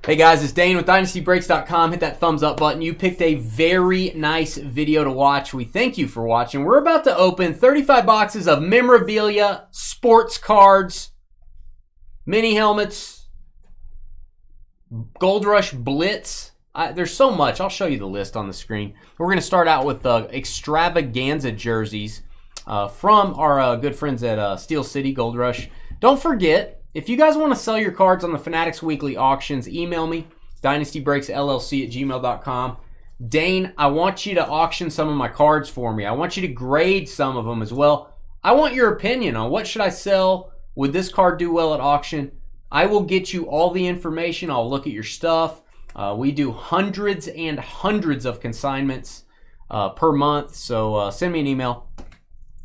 Hey guys, it's Dane with DynastyBreaks.com. Hit that thumbs up button. You picked a very nice video to watch. We thank you for watching. We're about to open 35 boxes of memorabilia, sports cards, mini helmets, Gold Rush Blitz. There's so much. I'll show you the list on the screen. We're going to start out with extravaganza jerseys from our good friends at Steel City Gold Rush. Don't forget, if you guys want to sell your cards on the Fanatics Weekly auctions, email me, dynastybreaksllc@gmail.com. Dane, I want you to auction some of my cards for me. I want you to grade some of them as well. I want your opinion on what should I sell. Would this card do well at auction? I will get you all the information. I'll look at your stuff. We do hundreds and hundreds of consignments per month, so send me an email.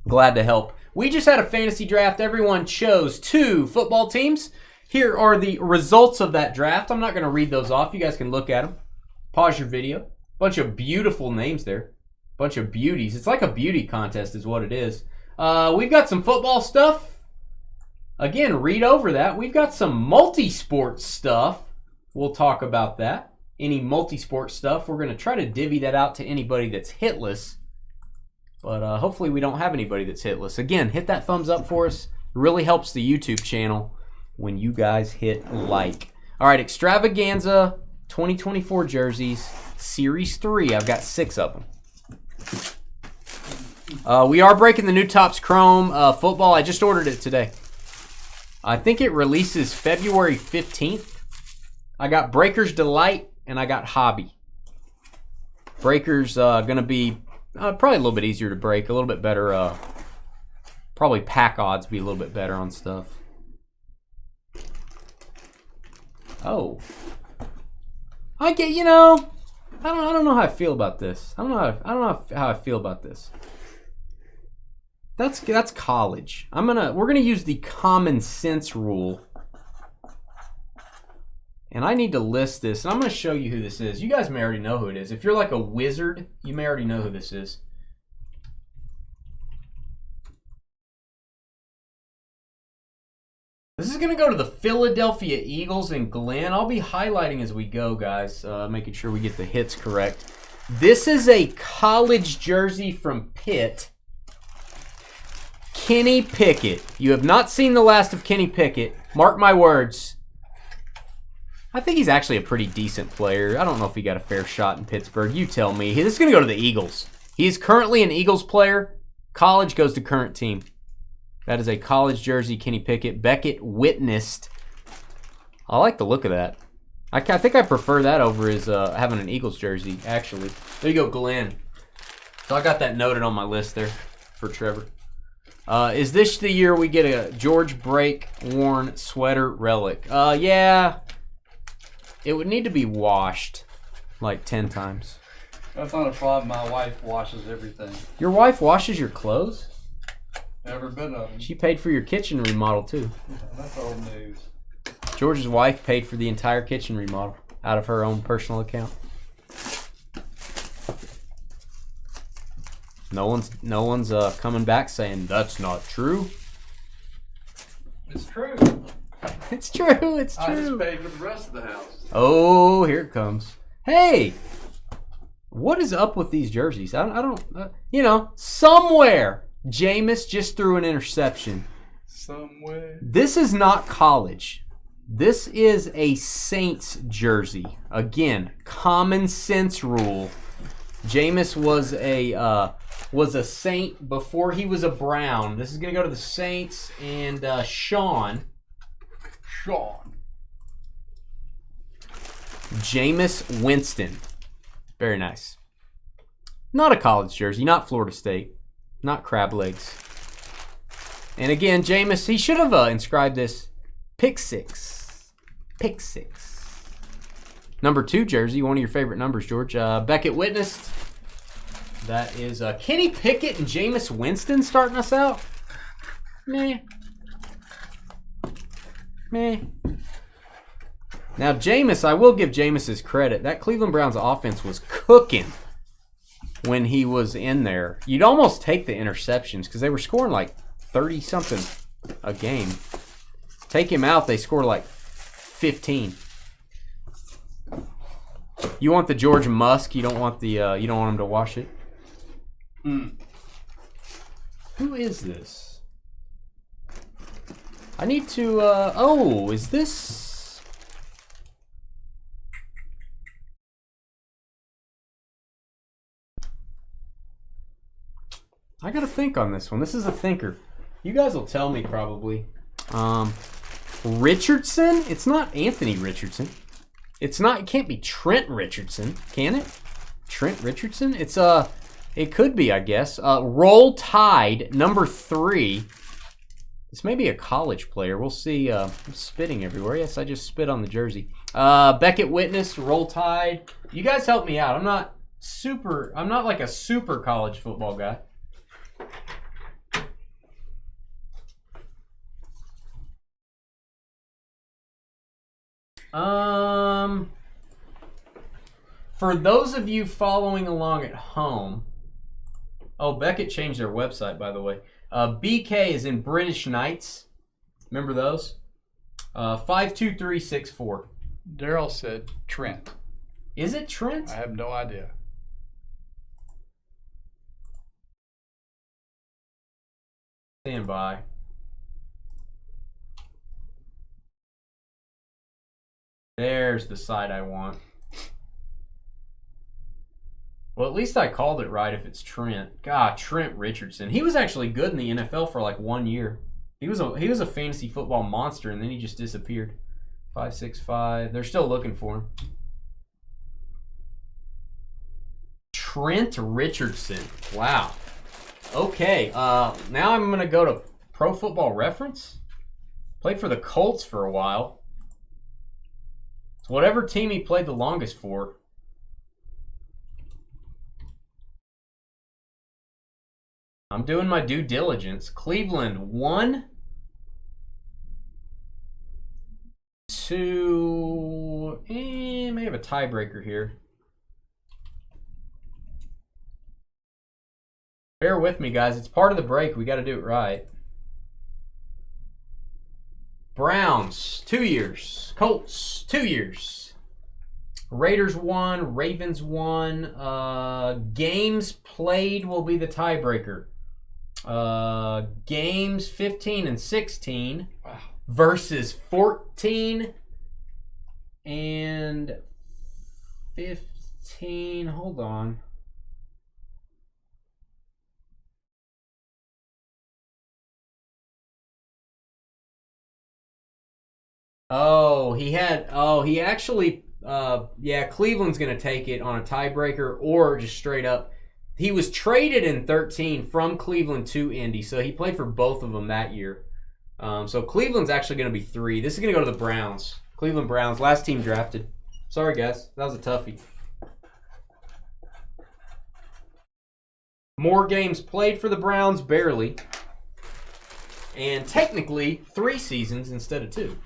Glad to help. We just had a fantasy draft. Everyone chose 2 football teams. Here are the results of that draft. I'm not going to read those off. You guys can look at them. Pause your video. Bunch of beautiful names there. Bunch of beauties. It's like a beauty contest is what it is. We've got some football stuff. Again, read over that. We've got some multi-sport stuff. We'll talk about that. Any multi-sport stuff. We're going to try to divvy that out to anybody that's hitless. But hopefully we don't have anybody that's hitless. Again, hit that thumbs up for us. It really helps the YouTube channel when you guys hit like. All right, Extravaganza 2024 jerseys, Series 3. I've got 6 of them. We are breaking the new Topps Chrome football. I just ordered it today. I think it releases February 15th. I got Breaker's Delight and I got Hobby. Breaker's going to be probably a little bit easier to break, a little bit better. Probably pack odds be a little bit better on stuff. Oh, I get. I don't know how I feel about this. I don't know how I feel about this. That's college. We're gonna use the common sense rule. And I need to list this, and I'm going to show you who this is. You guys may already know who it is. If you're like a wizard, you may already know who this is. This is going to go to the Philadelphia Eagles and Glenn. I'll be highlighting as we go, guys, making sure we get the hits correct. This is a college jersey from Pitt. Kenny Pickett. You have not seen the last of Kenny Pickett. Mark my words. I think he's actually a pretty decent player. I don't know if he got a fair shot in Pittsburgh. You tell me. This is going to go to the Eagles. He is currently an Eagles player. College goes to current team. That is a college jersey, Kenny Pickett. Beckett witnessed. I like the look of that. I think I prefer that over his having an Eagles jersey, actually. There you go, Glenn. So I got that noted on my list there for Trevor. Is this the year we get a George Brake worn sweater relic? Yeah. It would need to be washed like 10 times. That's not a problem. My wife washes everything. Your wife washes your clothes? Every bit of them. She paid for your kitchen remodel too. That's old news. George's wife paid for the entire kitchen remodel out of her own personal account. No one's coming back saying that's not true. It's true. It's true. It's true. I just paid for the rest of the house. Oh, here it comes. Hey, what is up with these jerseys? I don't somewhere Jameis just threw an interception. Somewhere. This is not college. This is a Saints jersey. Again, common sense rule. Jameis was a Saint before he was a Brown. This is going to go to the Saints and Sean. Jameis Winston. Very nice. Not a college jersey, not Florida State, not crab legs. And again, Jameis, he should have inscribed this pick 6. Pick 6. Number 2 jersey, one of your favorite numbers, George. Beckett witnessed. That is Kenny Pickett and Jameis Winston starting us out. Meh. Now, Jameis, I will give Jameis his credit. That Cleveland Browns offense was cooking when he was in there. You'd almost take the interceptions because they were scoring like 30-something a game. Take him out, they score like 15. You want the George Musk. You don't want the. You don't want him to wash it. Who is this? I need to. Oh, is this? I gotta think on this one. This is a thinker. You guys will tell me probably. Richardson? It's not Anthony Richardson. It's not. It can't be Trent Richardson, can it? Trent Richardson? It's It could be, I guess. Roll Tide, number 3. This may be a college player. We'll see. I'm spitting everywhere. Yes, I just spit on the jersey. Beckett Witness, Roll Tide. You guys help me out. I'm not like a super college football guy. For those of you following along at home, oh, Beckett changed their website, by the way. BK is in British Knights. Remember those? 52364. Daryl said Trent. Is it Trent? I have no idea. Stand by. There's the side I want. Well, at least I called it right if it's Trent. God, Trent Richardson. He was actually good in the NFL for like 1 year. He was a fantasy football monster, and then he just disappeared. 565. They're still looking for him. Trent Richardson. Wow. Okay. Now I'm going to go to Pro Football Reference. Played for the Colts for a while. It's whatever team he played the longest for. I'm doing my due diligence. Cleveland 1, 2, may have a tiebreaker here. Bear with me, guys. It's part of the break. We got to do it right. Browns, 2 years. Colts, 2 years. Raiders 1, Ravens 1. Games played will be the tiebreaker. Games 15 and 16 versus 14 and 15. Hold on. He actually, Cleveland's going to take it on a tiebreaker or just straight up. He was traded in 13 from Cleveland to Indy, so he played for both of them that year. So Cleveland's actually going to be 3. This is going to go to the Browns. Cleveland Browns, last team drafted. Sorry, guys. That was a toughie. More games played for the Browns, barely. And technically, 3 seasons instead of 2.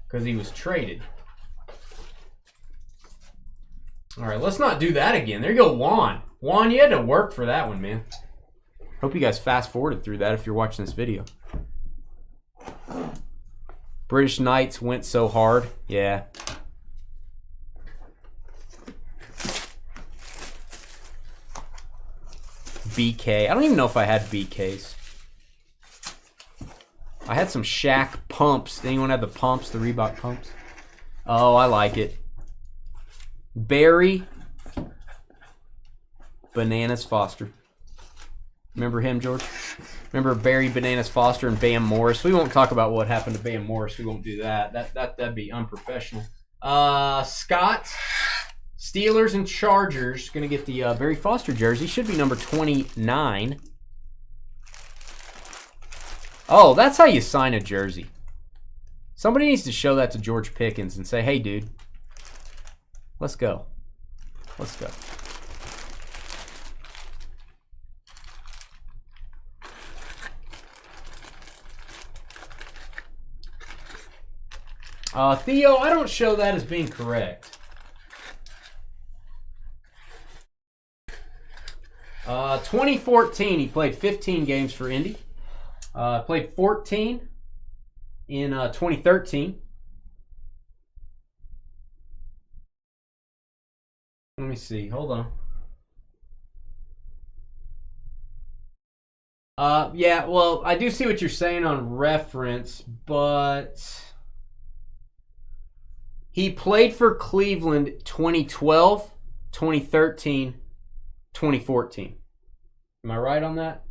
Because he was traded. All right, let's not do that again. There you go, Juan. Juan, you had to work for that one, man. Hope you guys fast-forwarded through that if you're watching this video. British Knights went so hard. Yeah. BK. I don't even know if I had BKs. I had some Shaq pumps. Did anyone have the pumps, the Reebok pumps? Oh, I like it. Barry Bananas Foster. Remember him, George? Remember Barry Bananas Foster and Bam Morris? We won't talk about what happened to Bam Morris. We won't do that. That'd be unprofessional. Scott, Steelers and Chargers. Going to get the Barry Foster jersey. Should be number 29. Oh, that's how you sign a jersey. Somebody needs to show that to George Pickens and say, hey, dude. Let's go. Let's go. Theo, I don't show that as being correct. 2014, he played 15 games for Indy. Played 14 in 2013. Let me see. Hold on. Yeah, well, I do see what you're saying on reference, but he played for Cleveland 2012, 2013, 2014. Am I right on that?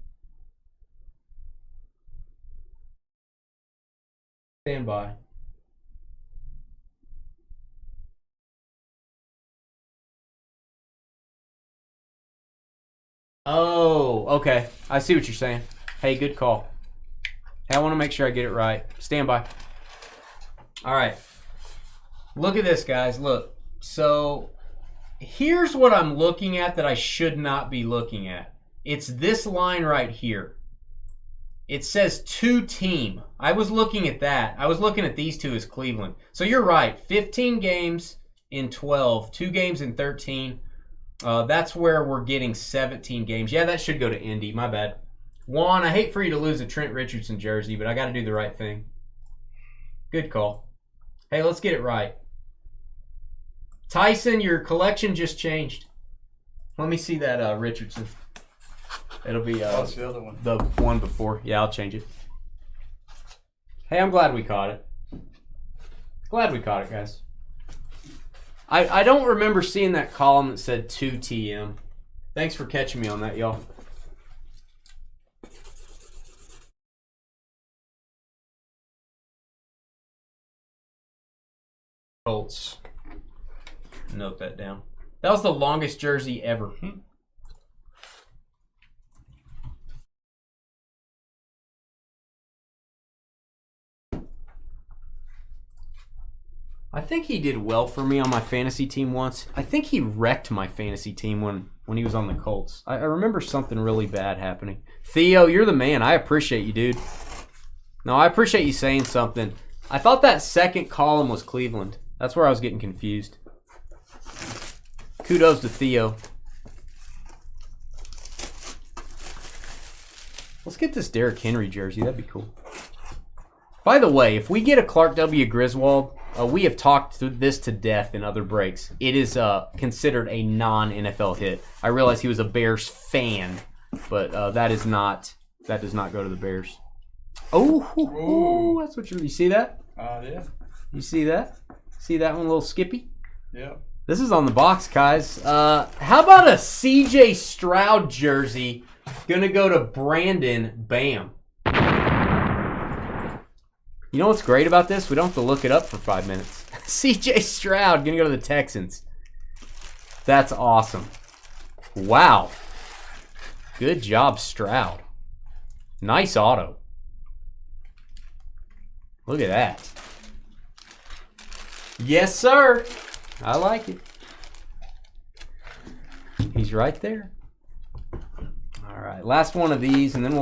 Stand by. Oh, okay. I see what you're saying. Hey, good call. Hey, I want to make sure I get it right. Stand by. All right. Look at this, guys. Look. So here's what I'm looking at that I should not be looking at. It's this line right here. It says two team. I was looking at that. I was looking at these two as Cleveland. So you're right. 15 games in 12, 2 games in 13. That's where we're getting 17 games. Yeah, that should go to Indy. My bad. Juan, I hate for you to lose a Trent Richardson jersey, but I got to do the right thing. Good call. Hey, let's get it right. Tyson, your collection just changed. Let me see that Richardson. It'll be What's the other one? The one before. Yeah, I'll change it. Hey, I'm glad we caught it. Glad we caught it, guys. I don't remember seeing that column that said 2TM. Thanks for catching me on that, y'all. Colts. Note that down. That was the longest jersey ever. I think he did well for me on my fantasy team once. I think he wrecked my fantasy team when he was on the Colts. I remember something really bad happening. Theo, you're the man. I appreciate you, dude. No, I appreciate you saying something. I thought that second column was Cleveland. That's where I was getting confused. Kudos to Theo. Let's get this Derrick Henry jersey. That'd be cool. By the way, if we get a Clark W. Griswold, we have talked through this to death in other breaks. It is considered a non-NFL hit. I realize he was a Bears fan, but that does not go to the Bears. Oh, that's what you see that? Yeah. You see that? See that one, little Skippy? Yeah. This is on the box, guys. How about a CJ Stroud jersey? Gonna go to Brandon. Bam. You know what's great about this? We don't have to look it up for 5 minutes. CJ Stroud gonna go to the Texans. That's awesome. Wow. Good job, Stroud. Nice auto. Look at that. Yes, sir. I like it. He's right there. All right, last one of these, and then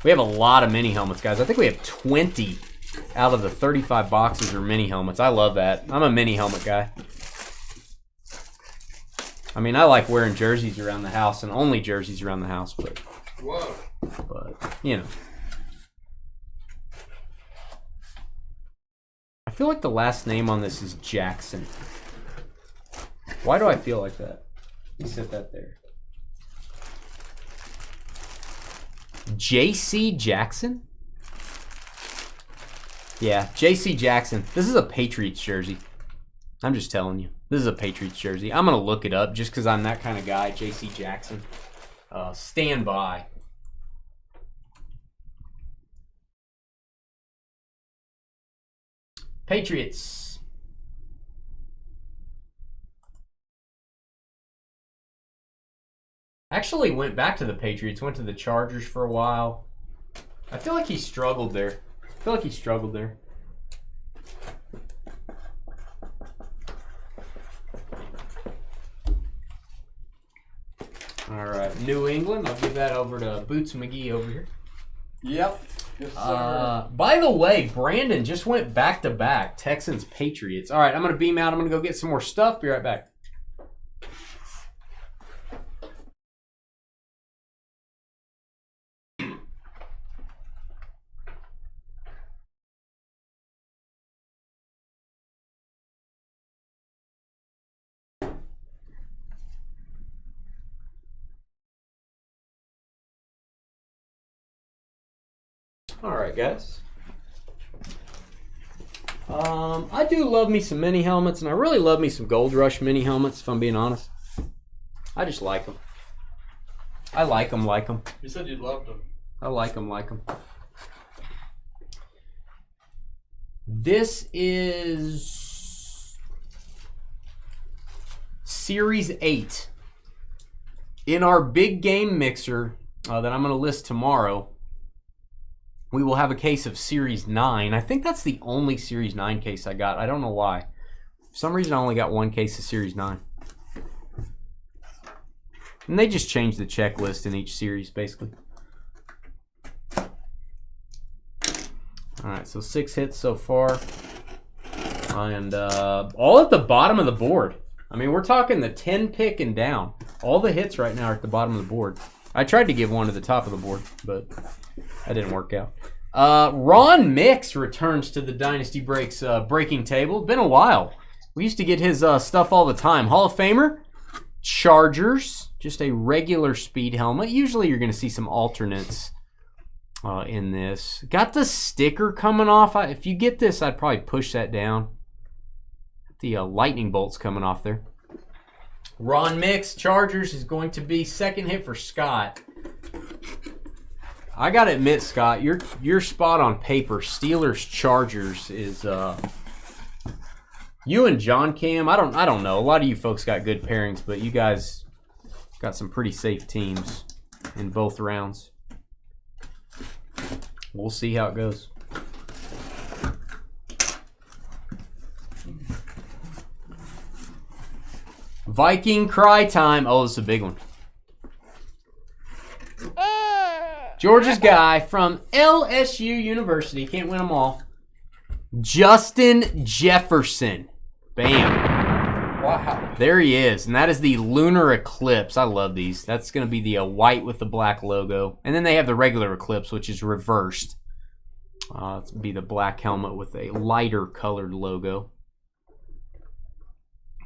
we have a lot of mini helmets, guys. I think we have 20 out of the 35 boxes are mini helmets. I love that. I'm a mini helmet guy. I mean, I like wearing jerseys around the house, and only jerseys around the house, but you know. I feel like the last name on this is Jackson. Why do I feel like that? You set that there. J.C. Jackson? Yeah, J.C. Jackson. This is a Patriots jersey. I'm just telling you. This is a Patriots jersey. I'm going to look it up just because I'm that kind of guy, J.C. Jackson. Stand by. Patriots. Actually went back to the Patriots. Went to the Chargers for a while. I feel like he struggled there. All right, New England. I'll give that over to Boots McGee over here. Yep. Yes, sir. By the way, Brandon just went back-to-back Texans Patriots. All right, I'm going to beam out. I'm going to go get some more stuff. Be right back. All right, guys. I do love me some mini helmets, and I really love me some Gold Rush mini helmets, if I'm being honest. I just like them. I like them. You said you loved them. I like them. This is Series 8. In our big game mixer that I'm going to list tomorrow, we will have a case of Series 9. I think that's the only Series 9 case I got. I don't know why. For some reason, I only got one case of Series 9. And they just changed the checklist in each series, basically. All right, so 6 hits so far. And all at the bottom of the board. I mean, we're talking the 10 pick and down. All the hits right now are at the bottom of the board. I tried to give one to the top of the board, but that didn't work out. Ron Mix returns to the Dynasty Breaks breaking table. Been a while. We used to get his stuff all the time. Hall of Famer, Chargers, just a regular speed helmet. Usually you're going to see some alternates in this. Got the sticker coming off. If you get this, I'd probably push that down. The lightning bolts coming off there. Ron Mix, Chargers, is going to be second hit for Scott. I gotta admit, Scott, your spot on paper, Steelers Chargers, is you and John Cam. I don't know. A lot of you folks got good pairings, but you guys got some pretty safe teams in both rounds. We'll see how it goes. Viking cry time. Oh, this is a big one. Georgia's guy from LSU University. Can't win them all. Justin Jefferson. Bam. Wow. There he is. And that is the Lunar Eclipse. I love these. That's going to be the white with the black logo. And then they have the regular Eclipse, which is reversed. It's be the black helmet with a lighter colored logo.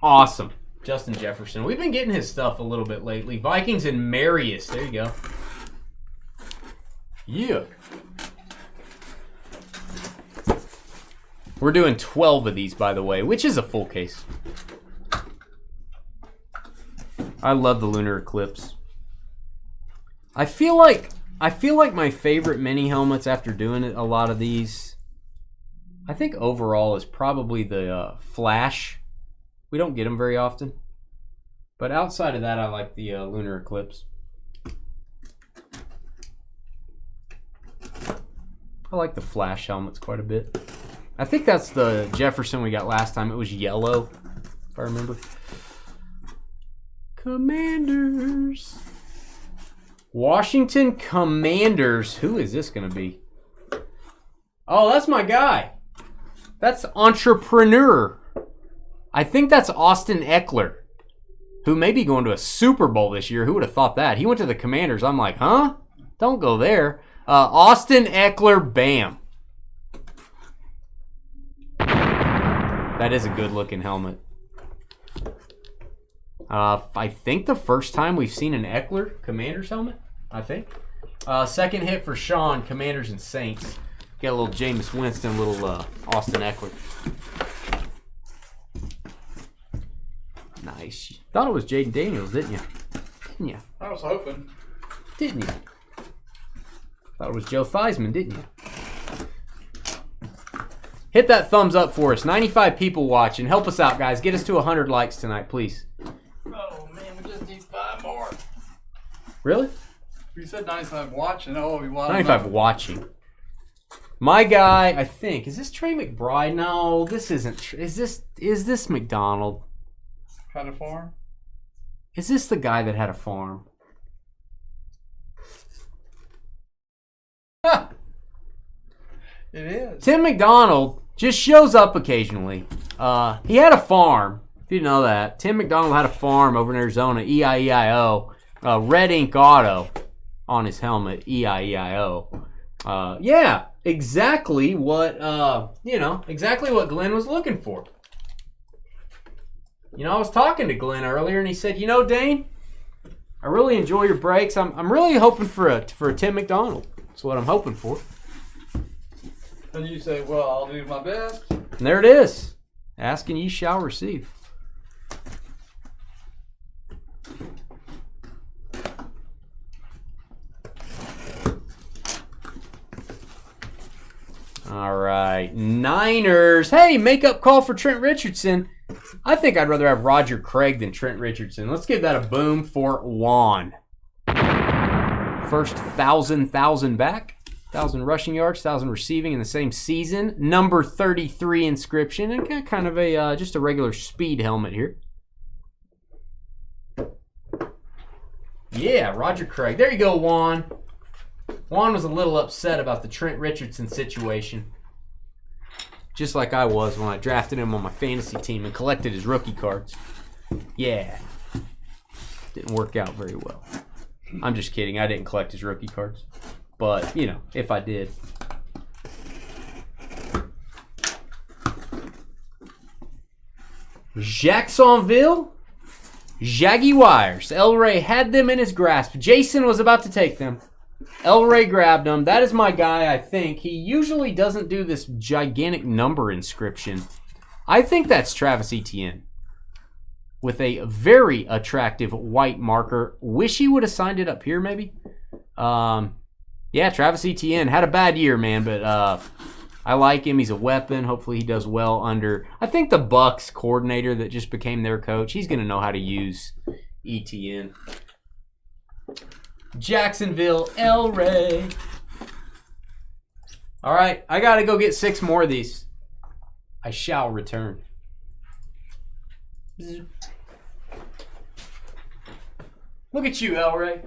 Awesome. Justin Jefferson. We've been getting his stuff a little bit lately. Vikings and Marius. There you go. Yeah. We're doing 12 of these, by the way, which is a full case. I love the Lunar Eclipse. I feel like my favorite mini helmets after doing a lot of these, I think overall is probably the Flash. We don't get them very often. But outside of that, I like the Lunar Eclipse. I like the Flash helmets quite a bit. I think that's the Jefferson we got last time. It was yellow, if I remember. Commanders. Washington Commanders. Who is this going to be? Oh, that's my guy. That's Entrepreneur. I think that's Austin Eckler, who may be going to a Super Bowl this year. Who would have thought that? He went to the Commanders. I'm like, huh? Don't go there. Austin Eckler, bam. That is a good-looking helmet. I think the first time we've seen an Eckler Commanders helmet, I think. Second hit for Sean, Commanders and Saints. Got a little Jameis Winston, a little Austin Eckler. Nice. Thought it was Jaden Daniels, didn't you? Didn't you? I was hoping. Didn't you? Thought it was Joe Theismann, didn't you? Hit that thumbs up for us. 95 people watching. Help us out, guys. Get us to 100 likes tonight, please. Oh, man, we just need 5 more. Really? You said 95 watching. Oh, we want 95 watching. My guy, I think, is this Trey McBride? No, this isn't. Is this McDonald? Had a farm? Is this the guy that had a farm? It is. Tim McDonald just shows up occasionally. He had a farm. If you didn't know that. Tim McDonald had a farm over in Arizona, E-I-E-I-O. Red ink auto on his helmet, E-I-E-I-O. Yeah, exactly what, exactly what Glenn was looking for. You know, I was talking to Glenn earlier, and he said, Dane, I really enjoy your breaks. I'm really hoping for a Tim McDonald. That's what I'm hoping for. And you say, well, I'll do my best. And there it is. Ask and ye shall receive. All right, Niners. Hey, makeup call for Trent Richardson. I think I'd rather have Roger Craig than Trent Richardson. Let's give that a boom for Juan. First 1,000 back. 1,000 rushing yards, 1,000 receiving in the same season. Number 33 inscription, and kind of a just a regular speed helmet here. Yeah, Roger Craig. There you go, Juan. Juan was a little upset about the Trent Richardson situation. Just like I was when I drafted him on my fantasy team and collected his rookie cards. Yeah. Didn't work out very well. I'm just kidding. I didn't collect his rookie cards. But, you know, if I did. Jacksonville Jaguars. El Rey had them in his grasp. Jason was about to take them. El Rey grabbed them. That is my guy, I think. He usually doesn't do this gigantic number inscription. I think that's Travis Etienne. With a very attractive white marker. Wish he would have signed it up here, maybe. Yeah, Travis Etienne had a bad year, man, but I like him. He's a weapon. Hopefully he does well under, I think the Bucs coordinator that just became their coach, he's going to know how to use Etienne. Jacksonville, El Rey. All right, I got to go get 6 more of these. I shall return. Look at you, El Rey.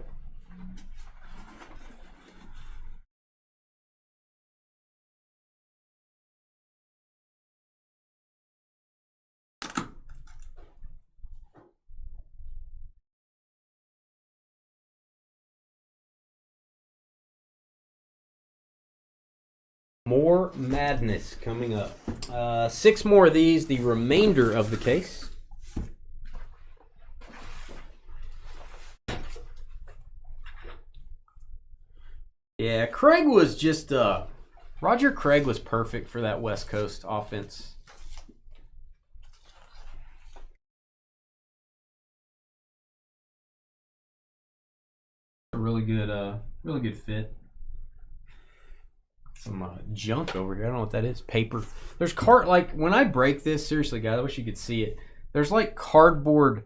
More madness coming up. 6 more of these, the remainder of the case. Yeah, Craig was just, Roger Craig was perfect for that West Coast offense. A really good fit. Some junk over here. I don't know what that is. Paper. There's like when I break this, seriously, guys, I wish you could see it. There's like cardboard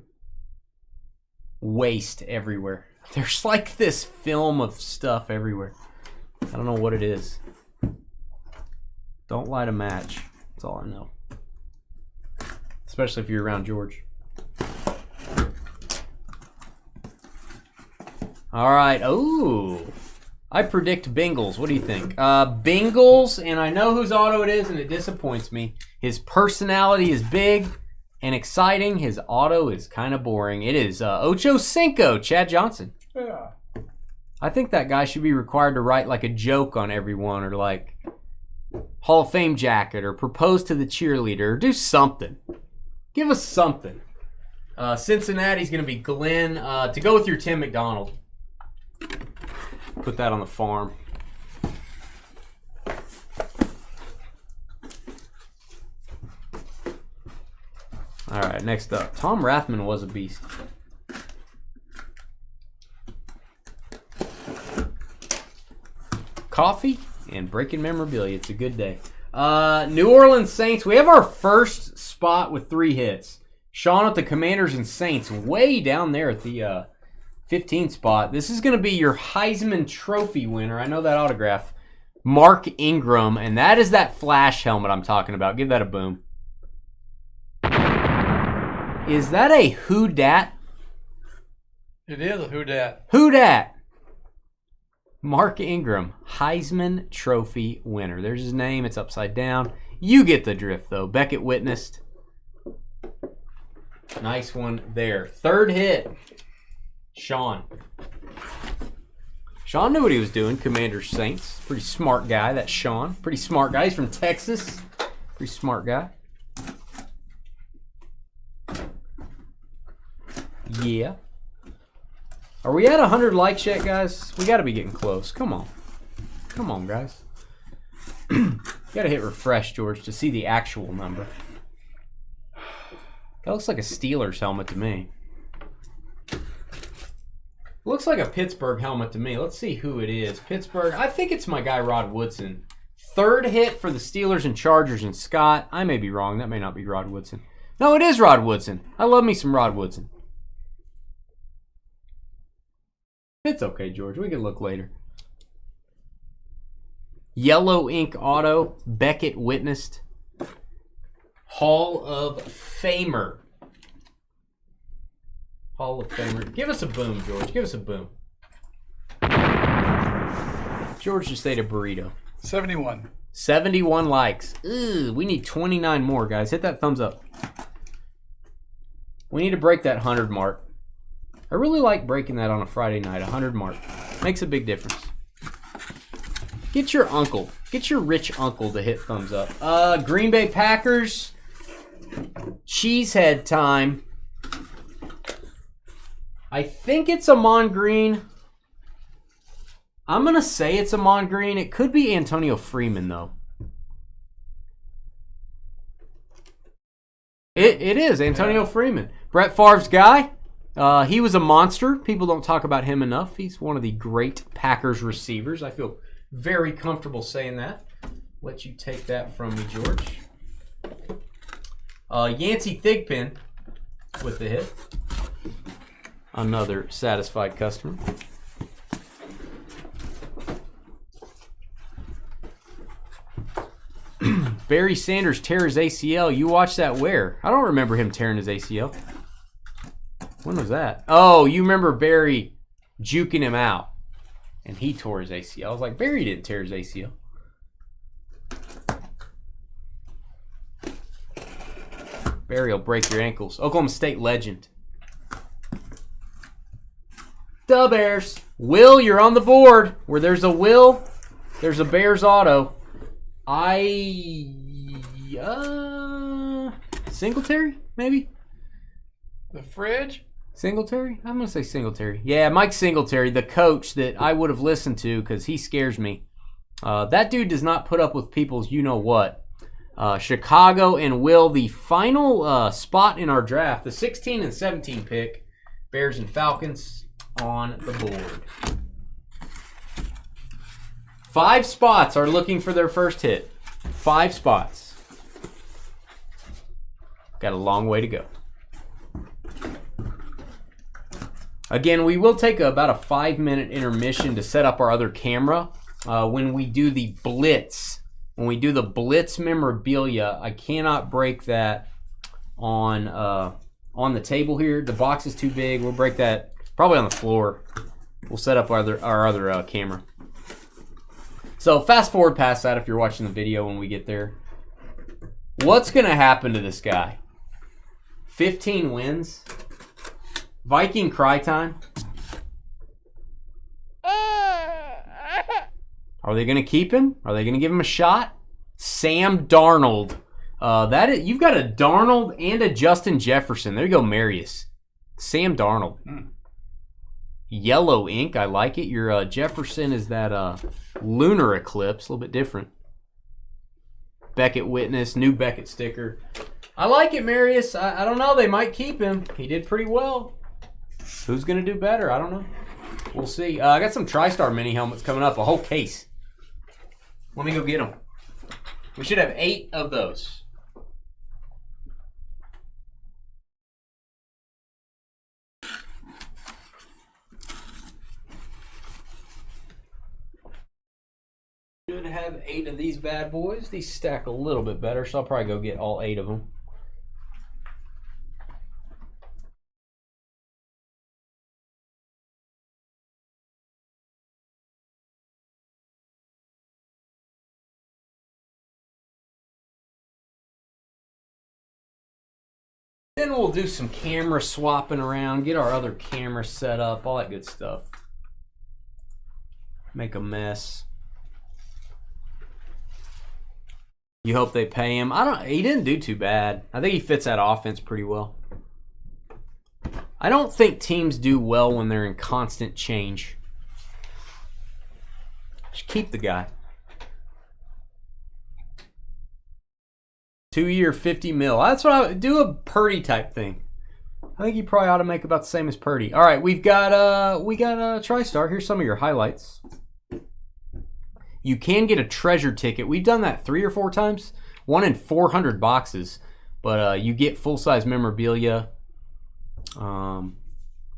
waste everywhere. There's like this film of stuff everywhere. I don't know what it is. Don't light a match. That's all I know. Especially if you're around George. All right. Oh. I predict Bengals. What do you think? Bengals, and I know whose auto it is, and it disappoints me. His personality is big and exciting. His auto is kind of boring. It is Ocho Cinco, Chad Johnson. Yeah. I think that guy should be required to write like a joke on everyone, or like Hall of Fame jacket, or propose to the cheerleader, or do something. Give us something. Cincinnati's going to be Glenn. To go with your Tim McDonald. Put that on the farm. All right, next up. Tom Rathman was a beast. Coffee and breaking memorabilia. It's a good day. New Orleans Saints. We have our first spot with 3 hits. Sean with the Commanders and Saints way down there at the 15 spot. This is going to be your Heisman Trophy winner. I know that autograph. Mark Ingram, and that is that flash helmet I'm talking about. Give that a boom. Is that a who dat? It is a who dat. Who dat? Mark Ingram, Heisman Trophy winner. There's his name. It's upside down. You get the drift, though. Beckett witnessed. Nice one there. 3rd hit. Sean. Sean knew what he was doing. Commanders Saints. Pretty smart guy, that's Sean. Pretty smart guy. He's from Texas. Pretty smart guy. Yeah. Are we at 100 likes yet, guys? We got to be getting close. Come on. Come on, guys. Gotta hit refresh, George, to see the actual number. That looks like a Steelers helmet to me. Looks like a Pittsburgh helmet to me. Let's see who it is. Pittsburgh. I think it's my guy Rod Woodson. Third hit for the Steelers and Chargers and Scott. I may be wrong. That may not be Rod Woodson. No, it is Rod Woodson. I love me some Rod Woodson. It's okay, George. We can look later. Yellow ink auto. Beckett witnessed. Hall of Famer. Hall of Famer. Give us a boom, George. Give us a boom. George just ate a burrito. 71. 71 likes. Ugh, we need 29 more, guys. Hit that thumbs up. We need to break that 100 mark. I really like breaking that on a Friday night. 100 mark. Makes a big difference. Get your uncle. Get your rich uncle to hit thumbs up. Green Bay Packers. Cheesehead time. I think it's Amon Green. I'm going to say it's Amon Green. It could be Antonio Freeman, though. It is Antonio Freeman. Brett Favre's guy. He was a monster. People don't talk about him enough. He's one of the great Packers receivers. I feel very comfortable saying that. Let you take that from me, George. Yancey Thigpen with the hit. Another satisfied customer. Barry Sanders tear his ACL. You watched that where? I don't remember him tearing his ACL. When was that? Oh, you remember Barry juking him out. And he tore his ACL. I was like, Barry didn't tear his ACL. Barry will break your ankles. Oklahoma State legend. The Bears. Will, you're on the board. Where there's a Will, there's a Bears auto. Singletary, maybe? The fridge? Singletary? I'm going to say Singletary. Yeah, Mike Singletary, the coach that I would have listened to because he scares me. That dude does not put up with people's you-know-what. Chicago and Will, the final spot in our draft, the 16 and 17 pick, Bears and Falcons on the board. 5 spots are looking for their first hit. 5 spots. Got a long way to go. Again, we will take about a 5-minute intermission to set up our other camera when we do the Blitz. When we do the Blitz memorabilia, I cannot break that on the table here. The box is too big. We'll break that probably on the floor. We'll set up our other camera. So fast forward past that if you're watching the video when we get there. What's going to happen to this guy? 15 wins? Viking cry time? Are they going to keep him? Are they going to give him a shot? Sam Darnold. You've got a Darnold and a Justin Jefferson. There you go, Marius. Sam Darnold. Yellow ink. I like it. Your Jefferson is that lunar eclipse. A little bit different. Beckett witness. New Beckett sticker. I like it, Marius. I don't know. They might keep him. He did pretty well. Who's going to do better? I don't know. We'll see. I got some TriStar mini helmets coming up. A whole case. Let me go get them. We should have 8 of those. Should have 8 of these bad boys. These stack a little bit better, so I'll probably go get all 8 of them. Then we'll do some camera swapping around, get our other camera set up, all that good stuff. Make a mess. You hope they pay him. He didn't do too bad. I think he fits that offense pretty well. I don't think teams do well when they're in constant change. Just keep the guy. 2-year, 50 mil. That's what I would do, a Purdy type thing. I think you probably ought to make about the same as Purdy. All right, we got TriStar. Here's some of your highlights. You can get a treasure ticket. We've done that 3 or 4 times. 1 in 400 boxes. But you get full-size memorabilia.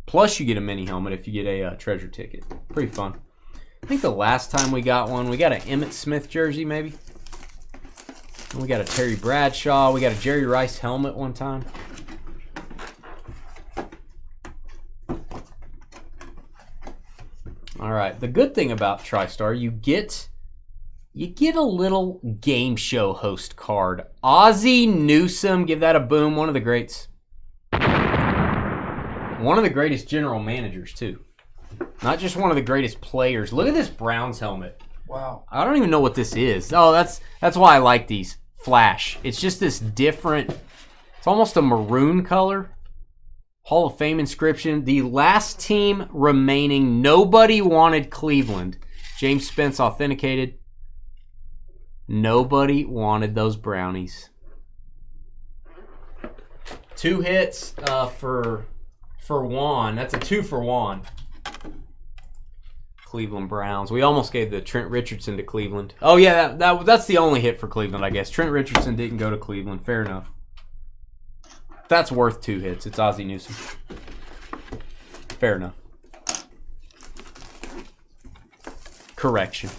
Plus you get a mini helmet if you get a treasure ticket. Pretty fun. I think the last time we got one, we got an Emmitt Smith jersey maybe. And we got a Terry Bradshaw. We got a Jerry Rice helmet one time. All right. The good thing about TriStar, you get a little game show host card. Ozzie Newsome, give that a boom. One of the greats. One of the greatest general managers too. Not just one of the greatest players. Look at this Browns helmet. Wow. I don't even know what this is. Oh, that's why I like these. Flash. It's just this different, it's almost a maroon color. Hall of Fame inscription. The last team remaining. Nobody wanted Cleveland. James Spence authenticated. Nobody wanted those brownies. 2 hits for Juan. That's a 2 for Juan. Cleveland Browns. We almost gave the Trent Richardson to Cleveland. Oh yeah, that's the only hit for Cleveland, I guess. Trent Richardson didn't go to Cleveland. Fair enough. That's worth 2 hits. It's Ozzie Newsome. Fair enough. Correction.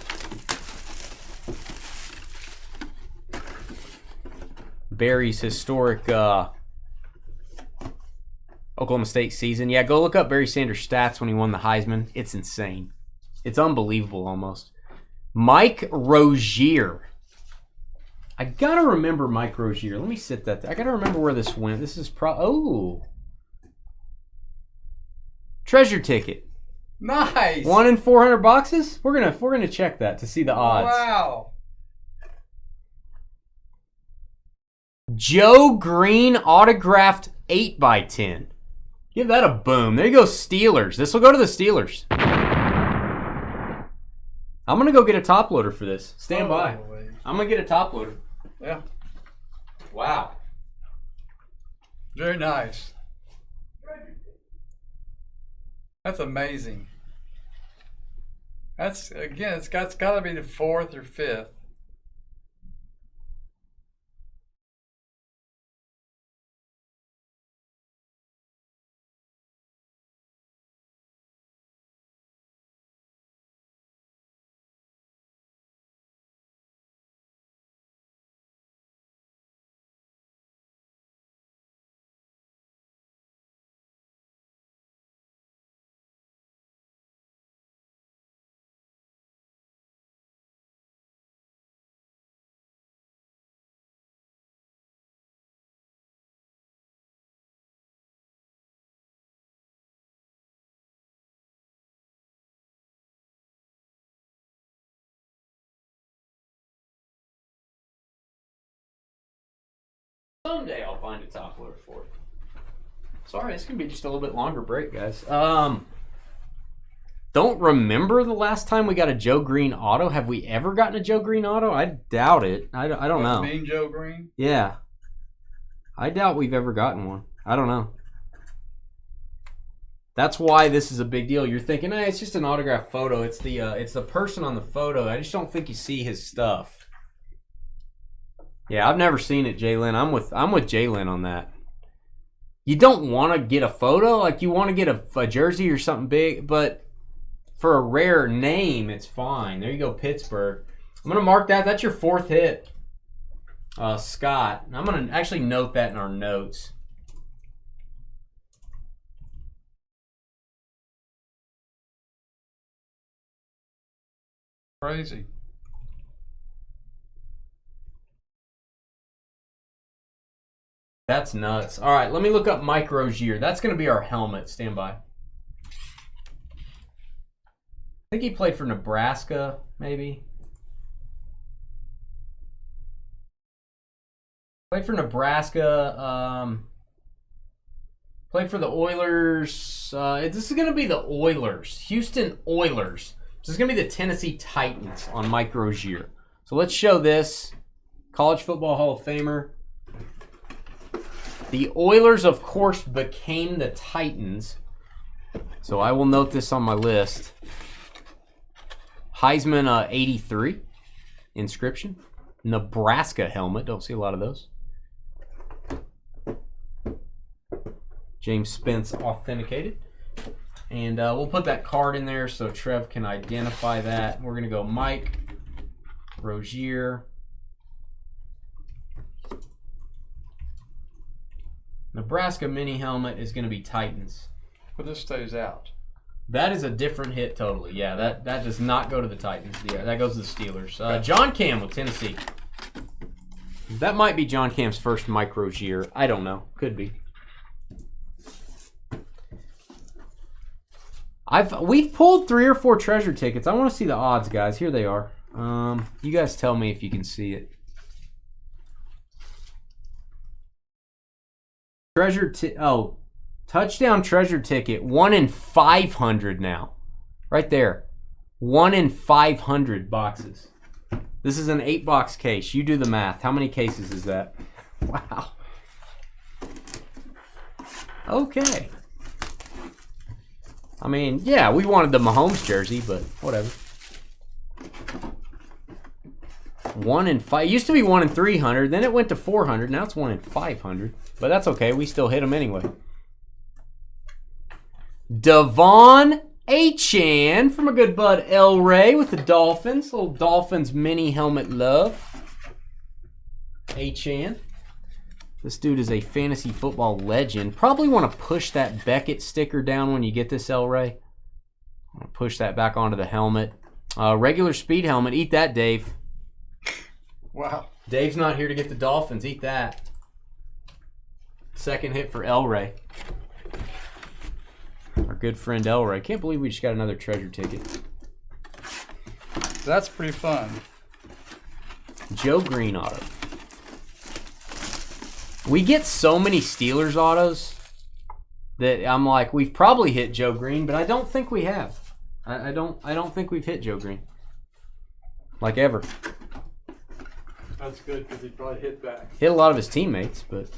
Barry's historic Oklahoma State season. Yeah, go look up Barry Sanders' stats when he won the Heisman. It's insane. It's unbelievable almost. Mike Rozier. I gotta remember Mike Rozier. Let me sit that there. I gotta remember where this went. This is treasure ticket. Nice. 1 in 400 boxes. We're gonna check that to see the odds. Wow. Joe Green autographed 8x10. Give that a boom. There you go, Steelers. This will go to the Steelers. I'm gonna go get a top loader for this. Stand by. I'm gonna get a top loader. Yeah. Wow. Very nice. That's amazing. That's, again, it's got to be the 4th or 5th. Someday I'll find a top loader for it. Sorry, it's gonna be just a little bit longer break, guys. Don't remember the last time we got a Joe Green auto. Have we ever gotten a Joe Green auto? I doubt it. I don't know. Mean Joe Green? Yeah. I doubt we've ever gotten one. I don't know. That's why this is a big deal. You're thinking, hey, it's just an autographed photo. It's the person on the photo. I just don't think you see his stuff. Yeah, I've never seen it, Jalen. I'm with Jalen on that. You don't want to get a photo, like you want to get a jersey or something big, but for a rare name, it's fine. There you go, Pittsburgh. I'm gonna mark that. That's your 4th hit, Scott. And I'm gonna actually note that in our notes. Crazy. That's nuts. All right, let me look up Mike Rozier. That's going to be our helmet. Stand by. I think he played for Nebraska, maybe. Played for Nebraska. Played for the Oilers. This is going to be the Oilers. Houston Oilers. This is going to be the Tennessee Titans on Mike Rozier. So let's show this. College Football Hall of Famer. The Oilers, of course, became the Titans. So I will note this on my list. Heisman 83 inscription. Nebraska helmet. Don't see a lot of those. James Spence authenticated. And we'll put that card in there so Trev can identify that. We're going to go Mike, Rozier. Nebraska mini helmet is going to be Titans. But this stays out. That is a different hit totally. Yeah, that does not go to the Titans. Yeah, that goes to the Steelers. John Cam with Tennessee. That might be John Cam's first Mike Rozier. I don't know. Could be. We've pulled 3 or 4 treasure tickets. I want to see the odds, guys. Here they are. You guys tell me if you can see it. Touchdown treasure ticket. 1 in 500 now. Right there. 1 in 500 boxes. This is an 8-box case. You do the math. How many cases is that? Wow. Okay. I mean, yeah, we wanted the Mahomes jersey, but whatever. 1 in 5. It used to be 1 in 300. Then it went to 400. Now it's 1 in 500. But that's okay. We still hit them anyway. Devon Achane from a good bud El Ray with the Dolphins. Little Dolphins mini helmet love. Achane. This dude is a fantasy football legend. Probably want to push that Beckett sticker down when you get this El Ray. I'm going to push that back onto the helmet. Regular speed helmet. Eat that, Dave. Wow. Dave's not here to get the Dolphins. Eat that. Second hit for El Ray. Our good friend El Ray. Can't believe we just got another treasure ticket. That's pretty fun. Joe Green auto. We get so many Steelers autos that I'm like, we've probably hit Joe Green, but I don't think we have. I don't think we've hit Joe Green. Like ever. That's good because he probably hit back. Hit a lot of his teammates, but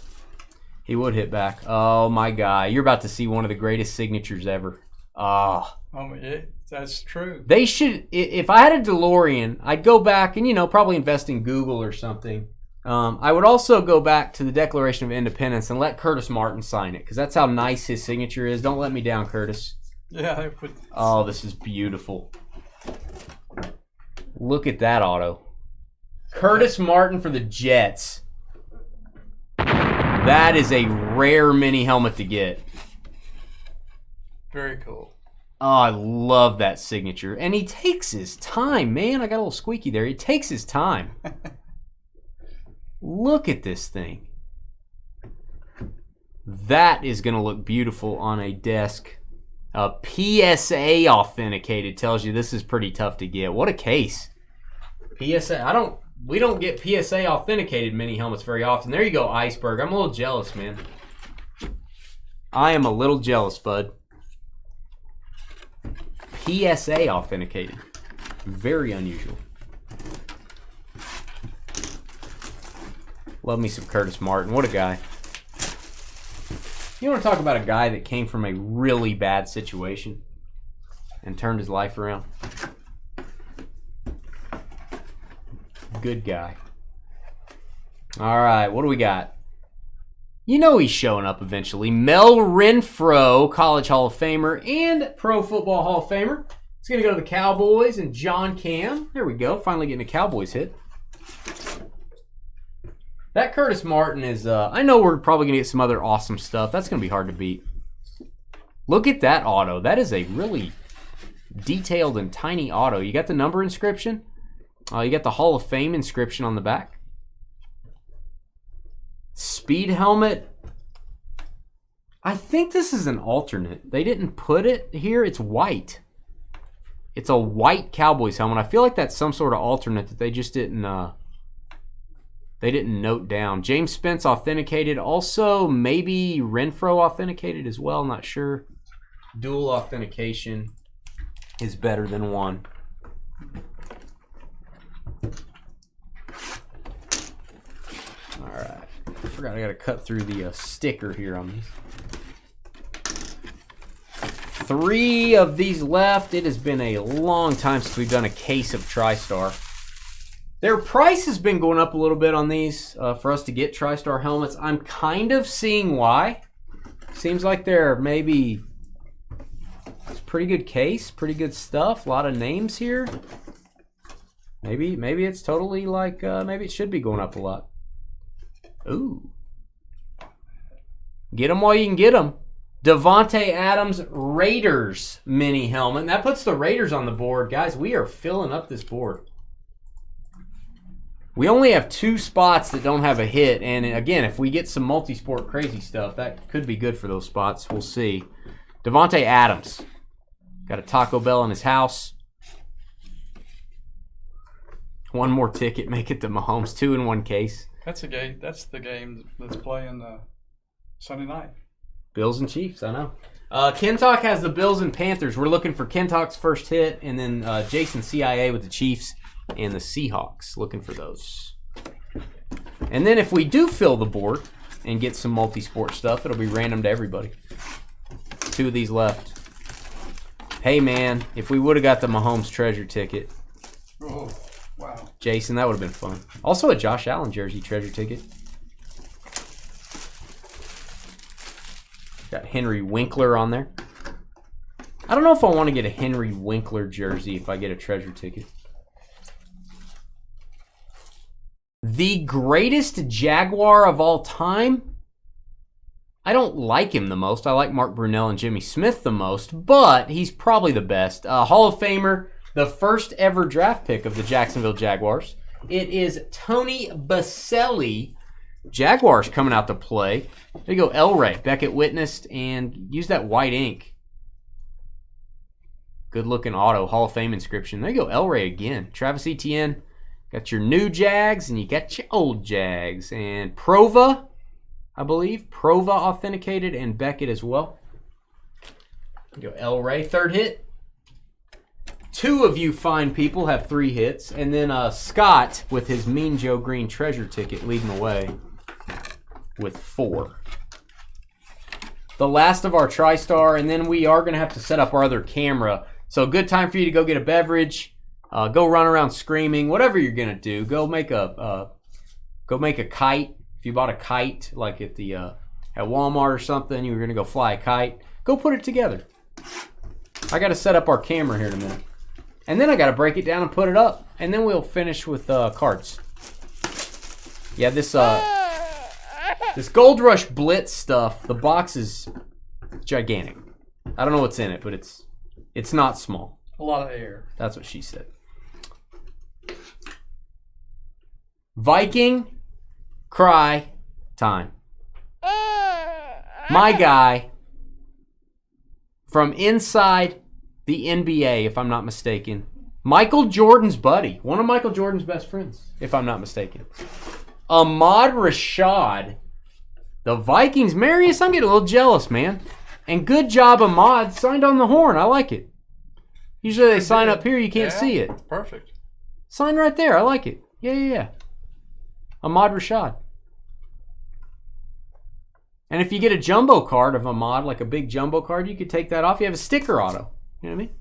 he would hit back. Oh my God. You're about to see one of the greatest signatures ever. Ah. Oh, yeah, that's true. They should, if I had a DeLorean, I'd go back and, probably invest in Google or something. I would also go back to the Declaration of Independence and let Curtis Martin sign it because that's how nice his signature is. Don't let me down, Curtis. Yeah. Oh, this is beautiful. Look at that auto. Curtis Martin for the Jets. That is a rare mini helmet to get. Very cool. Oh, I love that signature. And he takes his time, man. I got a little squeaky there. He takes his time. Look at this thing. That is going to look beautiful on a desk. PSA authenticated tells you this is pretty tough to get. What a case. PSA. We don't get PSA authenticated mini helmets very often. There you go, Iceberg. I'm a little jealous, man. I am a little jealous, bud. PSA authenticated. Very unusual. Love me some Curtis Martin. What a guy. You want to talk about a guy that came from a really bad situation and turned his life around? Good guy. All right, what do we got? He's showing up eventually. Mel Renfro, College Hall of Famer and Pro Football Hall of Famer. It's going to go to the Cowboys and John Cam. There we go. Finally getting a Cowboys hit. That Curtis Martin is, I know we're probably going to get some other awesome stuff. That's going to be hard to beat. Look at that auto. That is a really detailed and tiny auto. You got the number inscription. You got the Hall of Fame inscription on the back. Speed helmet. I think this is an alternate. They didn't put it here. It's white. It's a white Cowboys helmet. I feel like that's some sort of alternate that they just didn't note down. James Spence authenticated. Also, maybe Renfro authenticated as well. Not sure. Dual authentication is better than one. All right. forgot I got to cut through the sticker here on these. 3 of these left. It has been a long time since we've done a case of TriStar. Their price has been going up a little bit on these for us to get TriStar helmets. I'm kind of seeing why. Seems like they're maybe... It's a pretty good case, pretty good stuff. A lot of names here. Maybe it's totally like, maybe it should be going up a lot. Ooh. Get them while you can get them. Davante Adams Raiders mini helmet. And that puts the Raiders on the board. Guys, we are filling up this board. We only have 2 spots that don't have a hit. And again, if we get some multi-sport crazy stuff, that could be good for those spots. We'll see. Davante Adams. Got a Taco Bell in his house. 1 more ticket, make it to Mahomes. 2 in 1 case. That's a game. That's the game that's playing Sunday night. Bills and Chiefs, I know. Kentalk has the Bills and Panthers. We're looking for Kentalk's first hit, and then Jason CIA with the Chiefs and the Seahawks. Looking for those. And then if we do fill the board and get some multi-sport stuff, it'll be random to everybody. 2 of these left. Hey, man, if we would have got the Mahomes treasure ticket. Oh, wow. Jason, that would have been fun. Also a Josh Allen jersey treasure ticket. Got Henry Winkler on there. I don't know if I want to get a Henry Winkler jersey if I get a treasure ticket. The greatest Jaguar of all time? I don't like him the most. I like Mark Brunell and Jimmy Smith the most, but he's probably the best. Hall of Famer, the first ever draft pick of the Jacksonville Jaguars. It is Tony Baselli. Jaguars coming out to play. There you go, Elray. Beckett witnessed and used that white ink. Good looking auto, Hall of Fame inscription. There you go, Elray again. Travis Etienne. Got your new Jags and you got your old Jags. And Prova, I believe. Prova authenticated and Beckett as well. There you go, Elray. 3rd hit. 2 of you fine people have 3 hits. And then Scott with his Mean Joe Green treasure ticket leading the way with 4. The last of our TriStar, and then we are going to have to set up our other camera. So good time for you to go get a beverage, go run around screaming, whatever you're going to do. Go make a kite. If you bought a kite like at the at Walmart or something, you were going to go fly a kite. Go put it together. I got to set up our camera here in a minute. And then I got to break it down and put it up. And then we'll finish with cards. Yeah, this Gold Rush Blitz stuff, the box is gigantic. I don't know what's in it, but it's not small. A lot of air. That's what she said. Viking cry time. My guy from inside the NBA, if I'm not mistaken. Michael Jordan's buddy. One of Michael Jordan's best friends, if I'm not mistaken. Ahmad Rashad. The Vikings. Marius, I'm getting a little jealous, man. And good job, Ahmad. Signed on the horn. I like it. Usually they sign up here. You can't see it. Perfect. Sign right there. I like it. Yeah. Ahmad Rashad. And if you get a jumbo card of Ahmad, like a big jumbo card, you could take that off. You have a sticker auto. You know what I mean?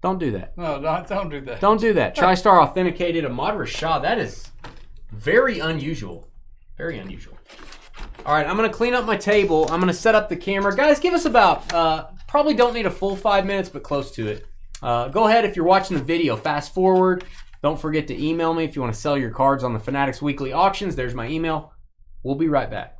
Don't do that. No, don't do that. Don't do that. TriStar authenticated Ahmad Rashad. That is very unusual. Very unusual. All right, I'm going to clean up my table. I'm going to set up the camera. Guys, give us about, probably don't need a full 5 minutes, but close to it. Go ahead, if you're watching the video, fast forward. Don't forget to email me if you want to sell your cards on the Fanatics Weekly Auctions. There's my email. We'll be right back.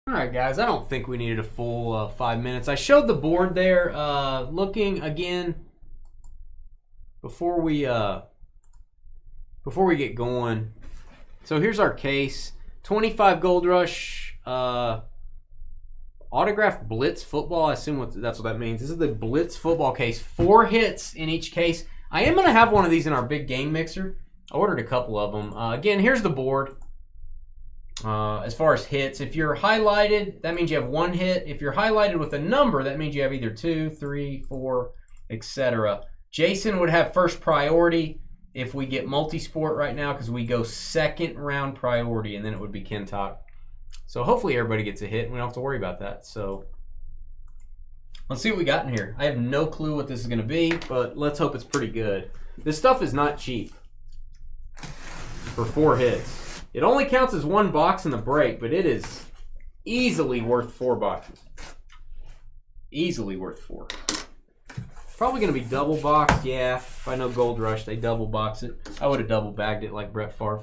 All right, guys. I don't think we needed a full 5 minutes. I showed the board there. Looking again before we get going. So here's our case. 25 Gold Rush. Autographed Blitz football. I assume that's what that means. This is the Blitz football case. 4 hits in each case. I am going to have one of these in our big game mixer. I ordered a couple of them. Again, here's the board. As far as hits, if you're highlighted, that means you have 1 hit. If you're highlighted with a number, that means you have either 2, 3, 4, etc. Jason would have first priority if we get multi-sport right now because we go second round priority, and then it would be Kentuck. So hopefully everybody gets a hit and we don't have to worry about that. So let's see what we got in here. I have no clue what this is going to be, but let's hope it's pretty good. This stuff is not cheap for 4 hits. It only counts as 1 box in the break, but it is easily worth 4 boxes. Easily worth 4. Probably going to be double boxed, yeah. If I know Gold Rush, they double box it. I would have double bagged it like Brett Favre.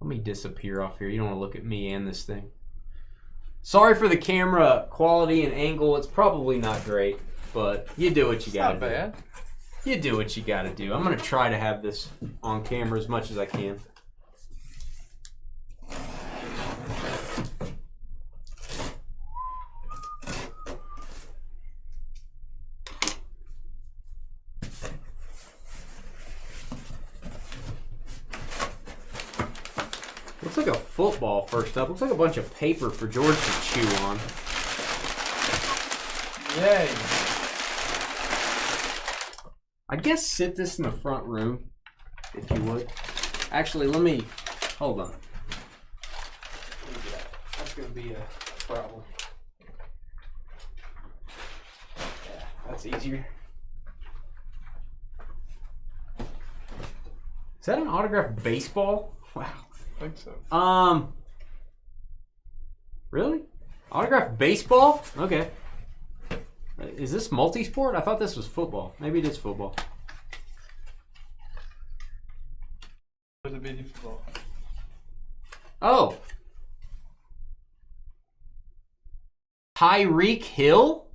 Let me disappear off here. You don't want to look at me and this thing. Sorry for the camera quality and angle. It's probably not great, but you do what you got to do. Not bad. You do what you got to do. I'm going to try to have this on camera as much as I can. Looks like a football first up. Looks like a bunch of paper for George to chew on. Yay. I guess sit this in the front room, if you would. Actually, let me, hold on. That's going to be a problem. Yeah, that's easier. Is that an autographed baseball? Wow. I think so. Really? Autographed baseball? Okay. Is this multi-sport? I thought this was football. Maybe it is football. It would be football. Oh. Tyreek Hill?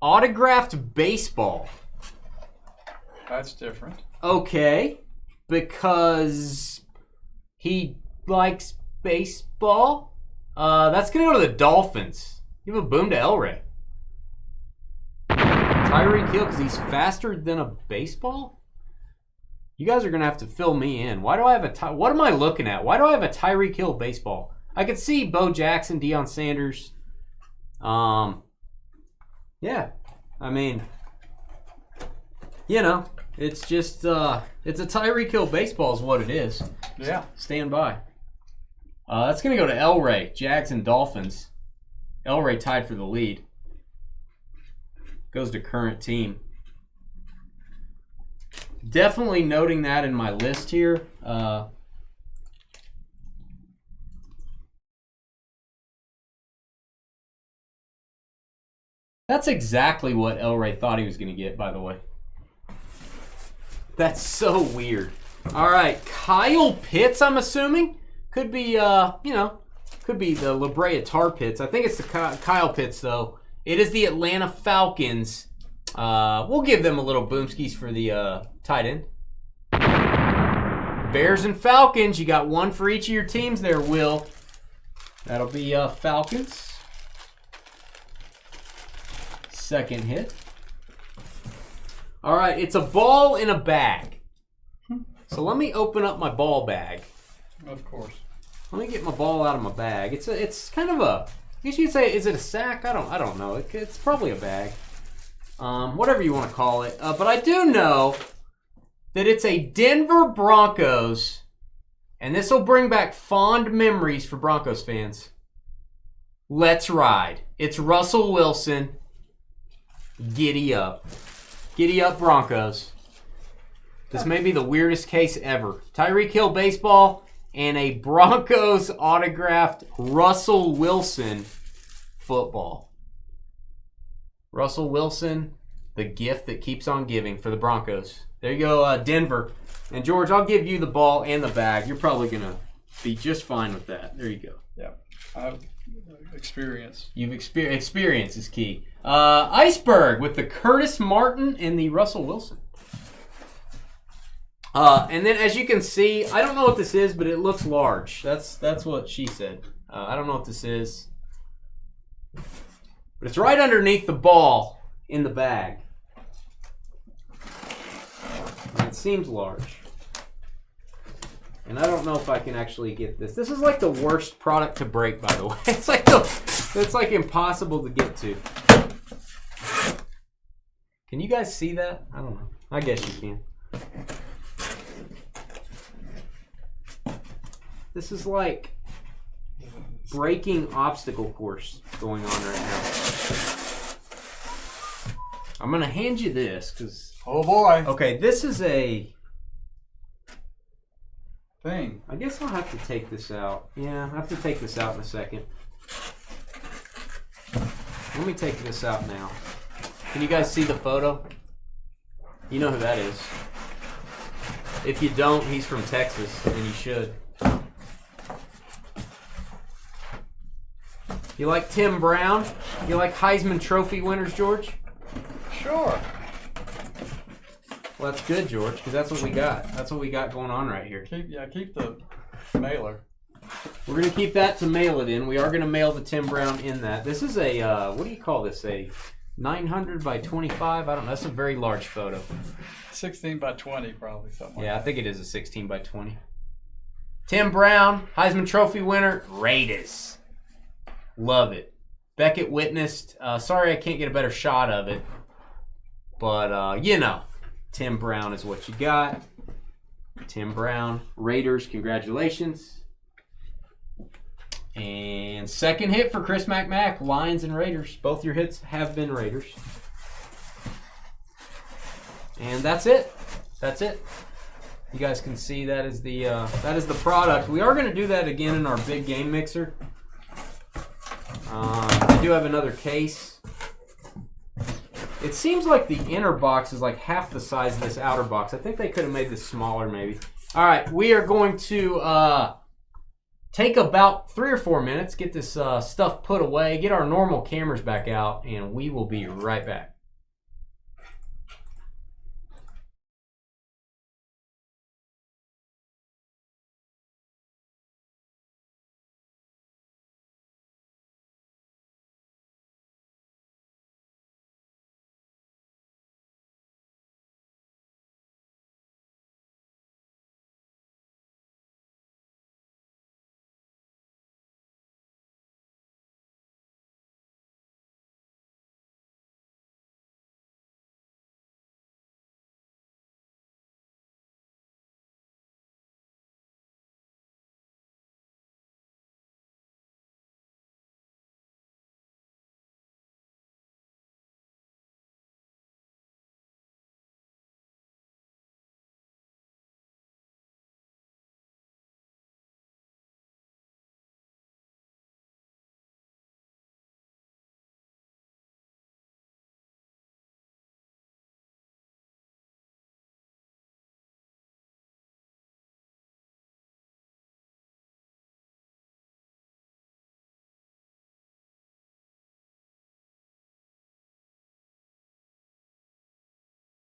Autographed baseball. That's different. Okay. Because he likes baseball? That's going to go to the Dolphins. Give a boom to Elray. Tyreek Hill because he's faster than a baseball? You guys are going to have to fill me in. Why do I have what am I looking at? Why do I have a Tyreek Hill baseball? I could see Bo Jackson, Deion Sanders. Yeah. I mean, you know, it's just, it's a Tyreek Hill baseball is what it is. Yeah. Stand by. That's going to go to Elray, Jags and Dolphins. Elray tied for the lead. Goes to current team. Definitely noting that in my list here. That's exactly what Elray thought he was going to get, by the way. That's so weird. All right, Kyle Pitts, I'm assuming. Could be, you know, could be the La Brea Tar Pits. I think it's the Kyle Pitts, though. It is the Atlanta Falcons. We'll give them a little boomskis for the tight end. Bears and Falcons. You got one for each of your teams there, Will. That'll be Falcons. Second hit. All right, it's a ball in a bag. So let me open up my ball bag. Of course. Let me get my ball out of my bag. It's kind of a, I guess you'd say, is it a sack? I don't know. It's probably a bag. Whatever you want to call it. But I do know that it's a Denver Broncos, and this will bring back fond memories for Broncos fans. Let's ride. It's Russell Wilson. Giddy up. Giddy up, Broncos. This may be the weirdest case ever. Tyreek Hill baseball and a Broncos autographed Russell Wilson football. Russell Wilson, the gift that keeps on giving for the Broncos. There you go, Denver. And George, I'll give you the ball and the bag. You're probably going to be just fine with that. There you go. Yeah. Experience. You've experience is key. Iceberg with the Curtis Martin and the Russell Wilson. And then, as you can see, I don't know what this is, but it looks large. That's what she said. I don't know what this is, but it's right underneath the ball in the bag. And it seems large. And I don't know if I can actually get this. This is like the worst product to break, by the way. It's like impossible to get to. Can you guys see that? I don't know. I guess you can. This is like breaking obstacle course going on right now. I'm going to hand you this because... Oh boy. Okay, this is a... thing. I guess I'll have to take this out. Yeah, I have to take this out in a second. Let me take this out now. Can you guys see the photo? You know who that is. If you don't, he's from Texas, and you should. You like Tim Brown? You like Heisman Trophy winners, George? Sure. Well, that's good, George, because that's what we got. That's what we got going on right here. Keep the mailer. We're going to keep that to mail it in. We are going to mail the Tim Brown in that. This is a, what do you call this? A 900 by 25? I don't know. That's a very large photo. 16 by 20 probably, something like that. Yeah, I think it is a 16 by 20. Tim Brown, Heisman Trophy winner, Raiders. Love it. Beckett witnessed. Sorry I can't get a better shot of it. But, you know, Tim Brown is what you got. Tim Brown, Raiders, congratulations. And second hit for Chris McMack, Lions and Raiders. Both your hits have been Raiders. And that's it. That's it. You guys can see that is the product. We are going to do that again in our big game mixer. I do have another case. It seems like the inner box is like half the size of this outer box. I think they could have made this smaller maybe. All right, we are going to take about 3 or 4 minutes, get this stuff put away, get our normal cameras back out, and we will be right back.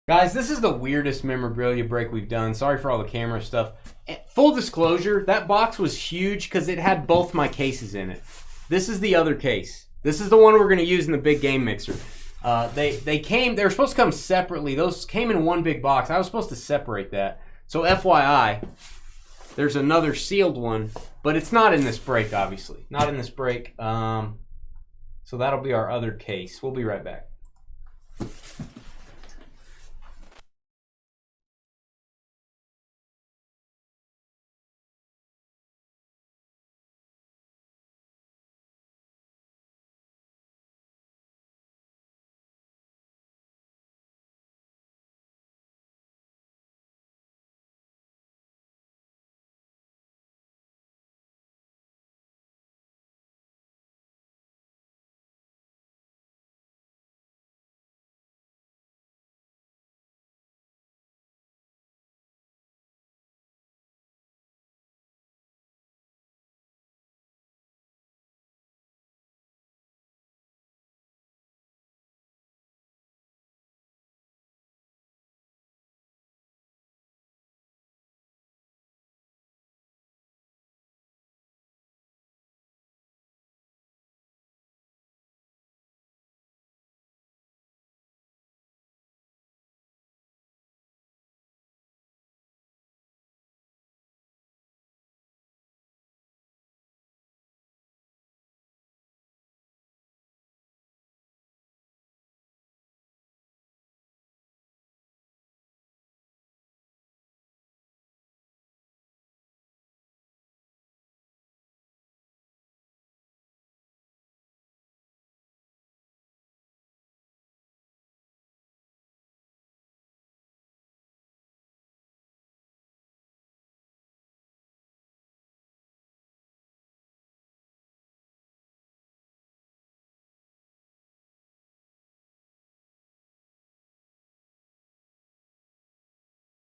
Guys, this is the weirdest memorabilia break we've done. Sorry for all the camera stuff. Full disclosure, that box was huge because it had both my cases in it. This is the other case. This is the one we're going to use in the big game mixer. They were supposed to come separately. Those came in one big box. I was supposed to separate that. So FYI, there's another sealed one, but it's not in this break, obviously. Not in this break. So that'll be our other case. We'll be right back.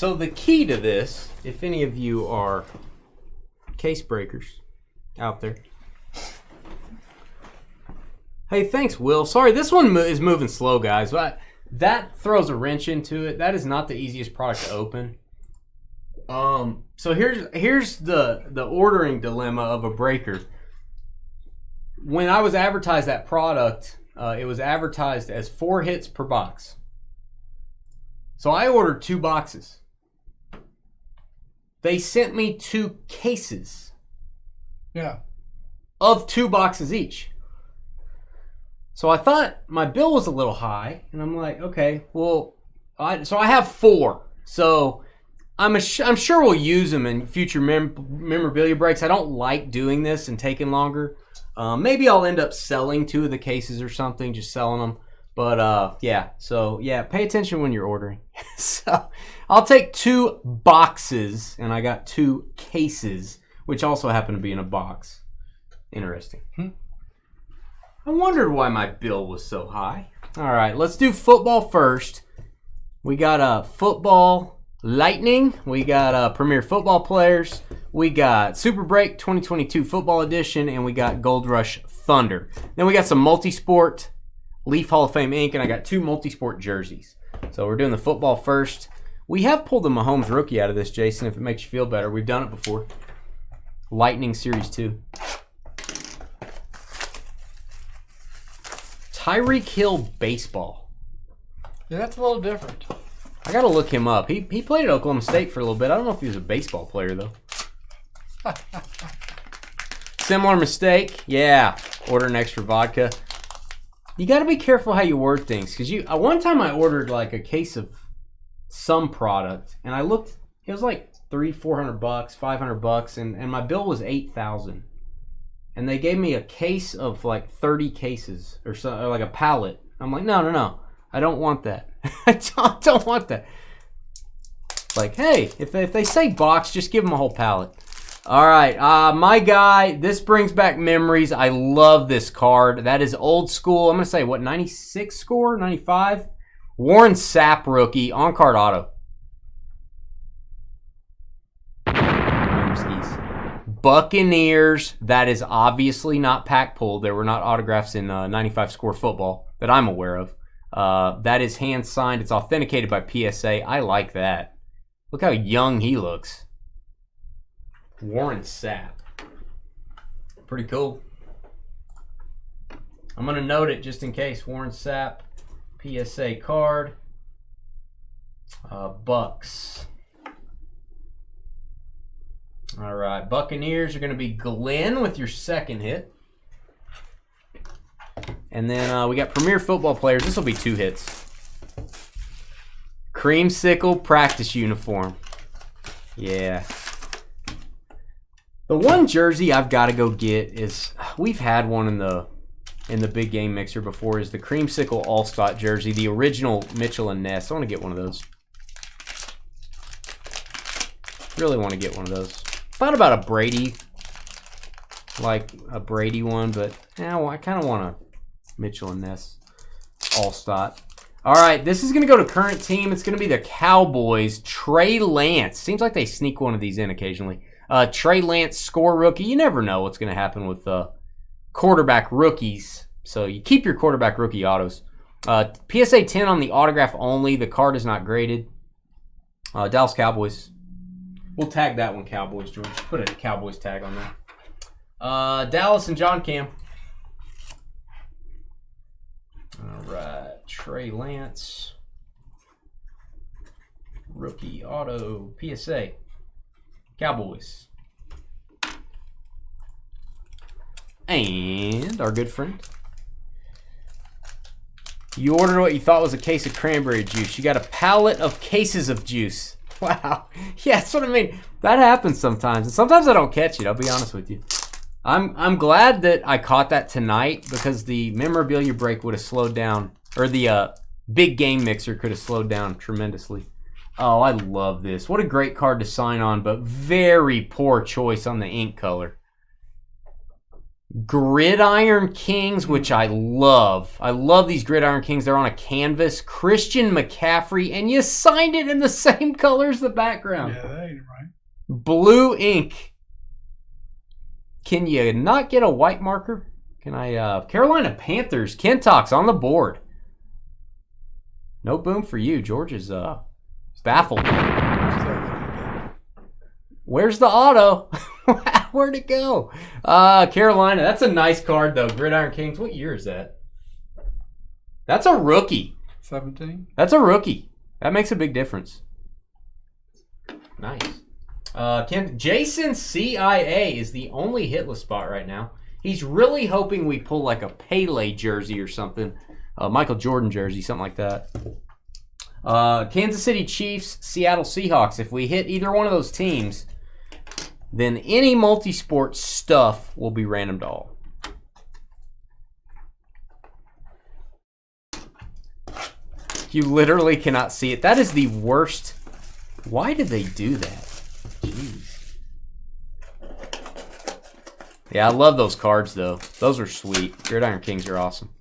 So the key to this, if any of you are case breakers out there. Hey, thanks, Will. Sorry, this one is moving slow, guys. But that throws a wrench into it. That is not the easiest product to open. So here's the ordering dilemma of a breaker. When I was advertised that product, it was advertised as 4 hits per box. So I ordered 2 boxes. They sent me 2 cases. Yeah. Of 2 boxes each. So I thought my bill was a little high, and I'm like, okay, well, so I have 4. So I'm sure we'll use them in future memorabilia breaks. I don't like doing this and taking longer. Maybe I'll end up selling 2 of the cases or something, just selling them. But yeah, so yeah, pay attention when you're ordering. So I'll take 2 boxes, and I got 2 cases, which also happen to be in a box. Interesting. I wondered why my bill was so high. All right, let's do football first. We got football lightning. We got premier football players. We got Super Break 2022 football edition, and we got Gold Rush Thunder. Then we got some multi-sport Leaf Hall of Fame ink, and I got 2 multi-sport jerseys. So we're doing the football first. We have pulled the Mahomes rookie out of this, Jason, if it makes you feel better. We've done it before. Lightning Series 2. Tyreek Hill baseball. Yeah, that's a little different. I got to look him up. He played at Oklahoma State for a little bit. I don't know if he was a baseball player, though. Similar mistake. Yeah. Order an extra vodka. You got to be careful how you word things. Because one time I ordered like a case of some product. And I looked. It was like $400, $500. And my bill was $8,000. And they gave me a case of like 30 cases or so, or like a pallet. I'm like, no. I don't want that. I don't want that. Like, hey, if they say box, just give them a whole pallet. All right, my guy, this brings back memories. I love this card. That is old school. I'm going to say, what, 96 score? 95? Warren Sapp rookie, on-card auto. Buccaneers, that is obviously not pack pulled. There were not autographs in 95 score football that I'm aware of. That is hand signed. It's authenticated by PSA. I like that. Look how young he looks. Warren Sapp. Pretty cool. I'm going to note it just in case. Warren Sapp, PSA card. Bucks. All right, Buccaneers are going to be Glenn with your second hit. And then we got Premier Football Players. This will be 2 hits. Creamsicle practice uniform. Yeah. The one jersey I've got to go get is, we've had one in the big game mixer before, is the Creamsicle All-Star jersey, the original Mitchell and Ness. I want to get one of those. Really want to get one of those. Thought about a Brady, like a Brady one, but I kind of want a Mitchell and Ness All-Star. All right, this is going to go to current team. It's going to be the Cowboys. Trey Lance. Seems like they sneak one of these in occasionally. Trey Lance, score rookie. You never know what's going to happen with quarterback rookies. So you keep your quarterback rookie autos. PSA 10 on the autograph only. The card is not graded. Dallas Cowboys. We'll tag that one Cowboys, George. Put a Cowboys tag on there. Dallas and John Cam. All right. Trey Lance. Rookie auto PSA. Cowboys. And our good friend. You ordered what you thought was a case of cranberry juice. You got a pallet of cases of juice. Wow. Yeah, that's what I mean. That happens sometimes. And sometimes I don't catch it, I'll be honest with you. I'm glad that I caught that tonight, because the memorabilia break would have slowed down, or the big game mixer could have slowed down tremendously. Oh, I love this. What a great card to sign on, but very poor choice on the ink color. Gridiron Kings, which I love. I love these Gridiron Kings. They're on a canvas. Christian McCaffrey, and you signed it in the same color as the background. Yeah, that ain't right. Blue ink. Can you not get a white marker? Can I? Carolina Panthers. Kentox on the board. No boom for you. George is baffled. Where's the auto? Where'd it go? Carolina. That's a nice card, though. Gridiron Kings. What year is that? That's a rookie. 17. That's a rookie. That makes a big difference. Nice. Jason CIA is the only hitless spot right now. He's really hoping we pull like a Pele jersey or something. Michael Jordan jersey, something like that. Kansas City Chiefs, Seattle Seahawks. If we hit either one of those teams, then any multi-sport stuff will be random to all. You literally cannot see it. That is the worst. Why did they do that? Jeez. Yeah, I love those cards, though. Those are sweet. Gridiron Kings are awesome.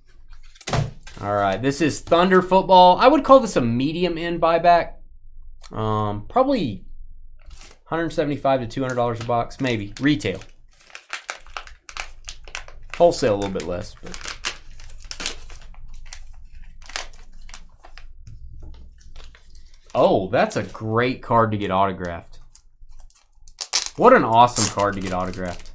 All right, this is Thunder Football. I would call this a medium end buyback. Probably $175 to $200 a box, maybe. Retail. Wholesale a little bit less. But. Oh, that's a great card to get autographed. What an awesome card to get autographed.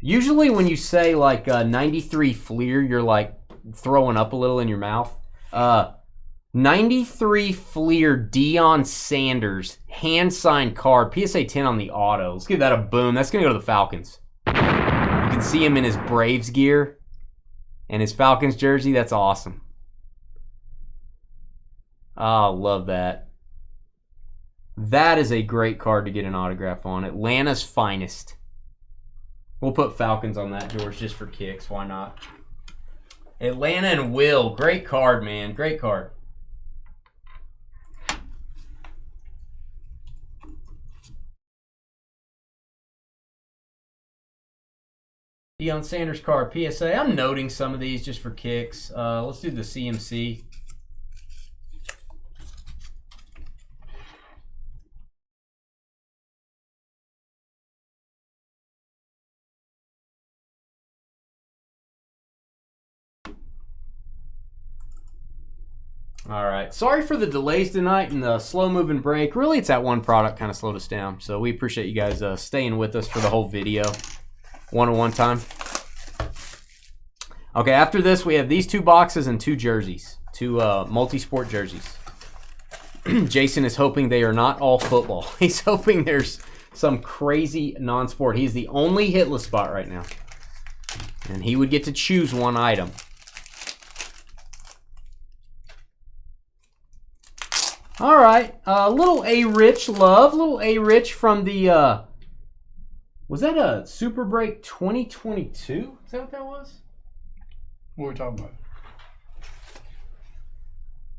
Usually when you say like 93 Fleer, you're like throwing up a little in your mouth. 93 Fleer Deion Sanders hand-signed card, PSA 10 on the auto. Let's give that a boom. That's going to go to the Falcons. You can see him in his Braves gear and his Falcons jersey. That's awesome. Oh, love that. That is a great card to get an autograph on. Atlanta's finest. We'll put Falcons on that, George, just for kicks. Why not? Atlanta and Will. Great card, man. Great card. Deion Sanders card, PSA. I'm noting some of these just for kicks. Let's do the CMC. All right. Sorry for the delays tonight and the slow-moving break. Really, it's that one product kind of slowed us down. So we appreciate you guys staying with us for the whole video. One-on-one time. Okay, after this, we have these two boxes and two jerseys. Two multi-sport jerseys. Jason is hoping they are not all football. He's hoping there's some crazy non-sport. He's the only hitless spot right now. And he would get to choose one item. All right, little A-Rich love. Little A-Rich from the, was that a Super Break 2022? Is that what that was? What are we talking about?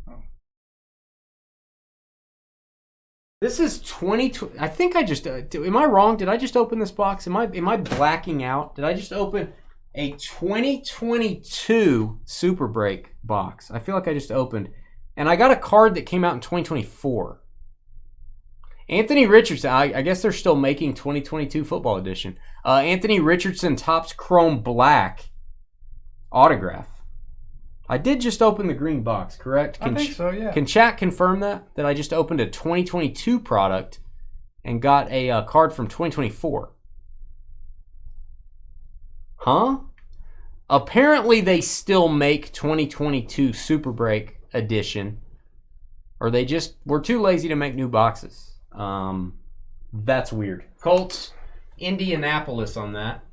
Oh. This is 2020. I think I just, am I wrong? Did I just open this box? Am I blacking out? Did I just open a 2022 Super Break box? I feel like I just opened. And I got a card that came out in 2024. Anthony Richardson. I guess they're still making 2022 football edition. Anthony Richardson Topps Chrome Black autograph. I did just open the green box, correct? I think so, yeah. Can chat confirm that I just opened a 2022 product and got a card from 2024? Huh? Apparently they still make 2022 Super Break edition, or they just were too lazy to make new boxes. That's weird. Colts, Indianapolis on that.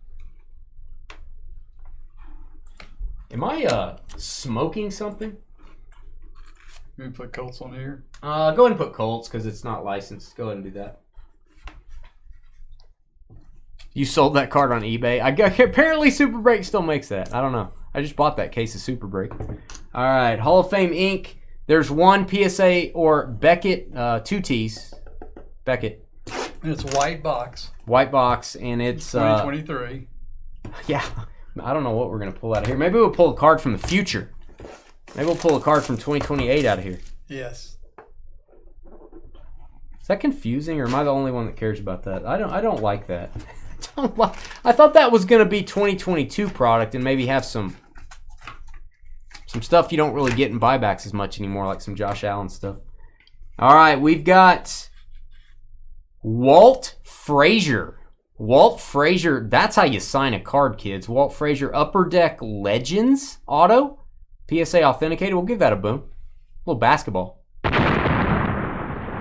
Am I smoking something? You can put Colts on here. Go ahead and put Colts because it's not licensed. Go ahead and do that. You sold that card on eBay. Apparently Super Break still makes that. I don't know. I just bought that case of Super Break. All right, Hall of Fame ink. There's one PSA or Beckett, two T's. Beckett. And it's a white box. White box, and it's 2023. Yeah, I don't know what we're going to pull out of here. Maybe we'll pull a card from the future. Maybe we'll pull a card from 2028 out of here. Yes. Is that confusing, or am I the only one that cares about that? I don't like that. I thought that was going to be 2022 product and maybe have some stuff you don't really get in buybacks as much anymore, like some Josh Allen stuff. All right, we've got Walt Frazier. Walt Frazier, that's how you sign a card, kids. Walt Frazier Upper Deck Legends auto. PSA authenticated. We'll give that a boom. A little basketball.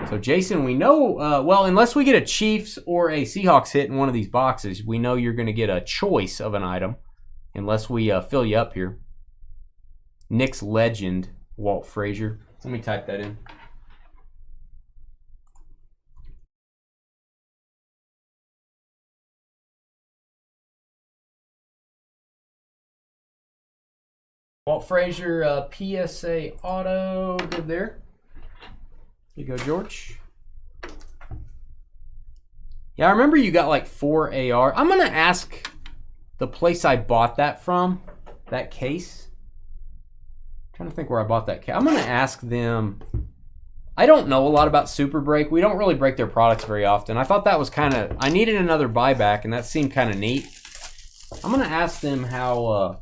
So, Jason, we know, well, unless we get a Chiefs or a Seahawks hit in one of these boxes, we know you're going to get a choice of an item, unless we fill you up here. Knicks legend, Walt Frazier. Let me type that in. Walt Frazier, PSA auto, good there. Here you go, George. Yeah, I remember you got like 4 AR. I'm going to ask the place I bought that from, that case. I'm trying to think where I bought that case. I'm going to ask them. I don't know a lot about Super Break. We don't really break their products very often. I thought that was kind of, I needed another buyback, and that seemed kind of neat. I'm going to ask them how,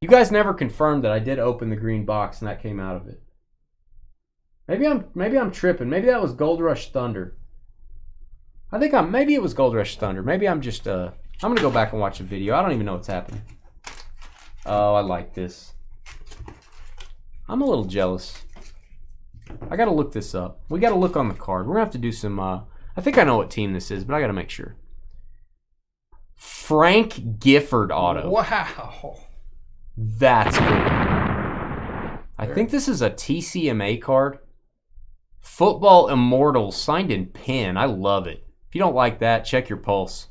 you guys never confirmed that I did open the green box and that came out of it. Maybe I'm tripping. Maybe that was Gold Rush Thunder. Maybe it was Gold Rush Thunder. Maybe I'm just I'm gonna go back and watch the video. I don't even know what's happening. Oh, I like this. I'm a little jealous. I gotta look this up. We gotta look on the card. We're gonna have to do some I think I know what team this is, but I gotta make sure. Frank Gifford auto. Wow. That's cool. I think this is a TCMA card. Football Immortals signed in pen. I love it. If you don't like that, check your pulse.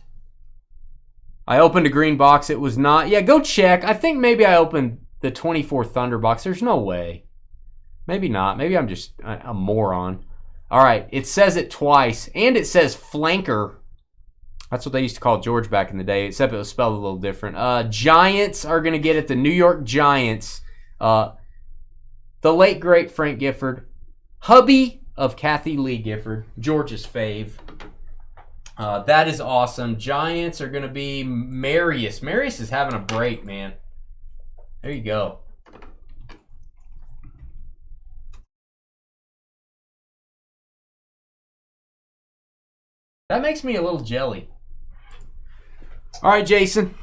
I opened a green box. It was not. Yeah, go check. I think maybe I opened the 24 Thunder box. There's no way. Maybe not. Maybe I'm just a moron. All right. It says it twice. And it says flanker. That's what they used to call George back in the day, except it was spelled a little different. Giants are going to get it. The New York Giants. The late, great Frank Gifford. Hubby of Kathy Lee Gifford. George's fave. That is awesome. Giants are going to be Marius. Marius is having a break, man. There you go. That makes me a little jelly. All right, Jason.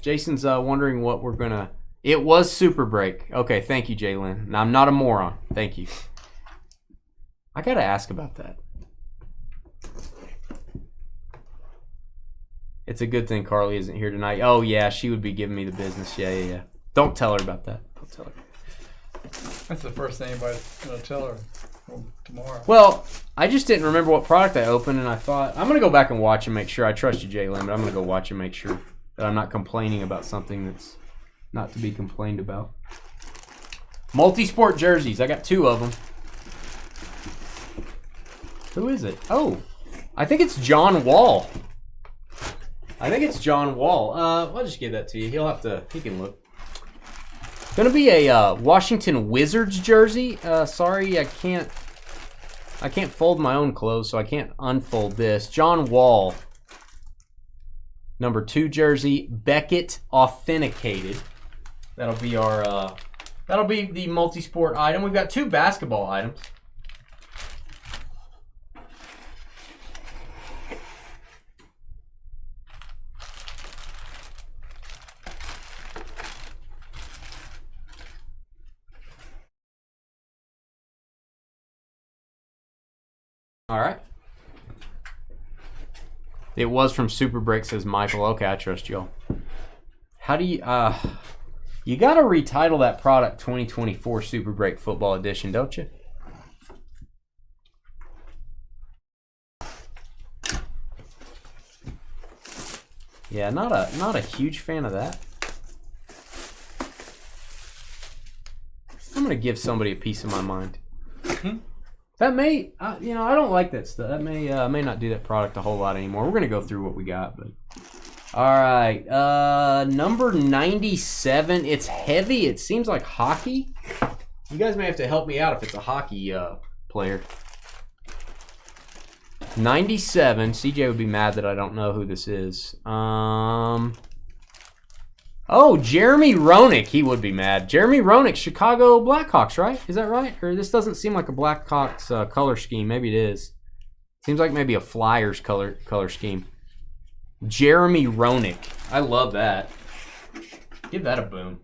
Jason's wondering what we're going to... It was Super Break. Okay, thank you, Jalen. I'm not a moron. Thank you. I got to ask about that. It's a good thing Carly isn't here tonight. Oh, yeah, she would be giving me the business. Yeah. Don't tell her about that. Don't tell her. That's the first thing anybody's going to tell her tomorrow. Well, I just didn't remember what product I opened, and I thought, I'm going to go back and watch and make sure. I trust you, Jalen, but I'm going to go watch and make sure that I'm not complaining about something that's not to be complained about. Multi-sport jerseys. I got 2 of them. Who is it? Oh, I think it's John Wall. I'll just give that to you. He can look. Gonna be a Washington Wizards jersey. Sorry, I can't fold my own clothes, so I can't unfold this. John Wall, number 2 jersey, Beckett authenticated. That'll be the multi-sport item. We've got 2 basketball items. All right. It was from Super Break, says Michael. Okay, I trust y'all. How do you... you got to retitle that product 2024 Super Break Football Edition, don't you? Yeah, not a huge fan of that. I'm going to give somebody a piece of my mind. That may, you know, I don't like that stuff. That may not do that product a whole lot anymore. We're gonna go through what we got, but all right. Number 97. It's heavy. It seems like hockey. You guys may have to help me out if it's a hockey player. 97. CJ would be mad that I don't know who this is. Oh, Jeremy Roenick. He would be mad. Jeremy Roenick, Chicago Blackhawks, right? Is that right? Or this doesn't seem like a Blackhawks color scheme. Maybe it is. Seems like maybe a Flyers color scheme. Jeremy Roenick. I love that. Give that a boom.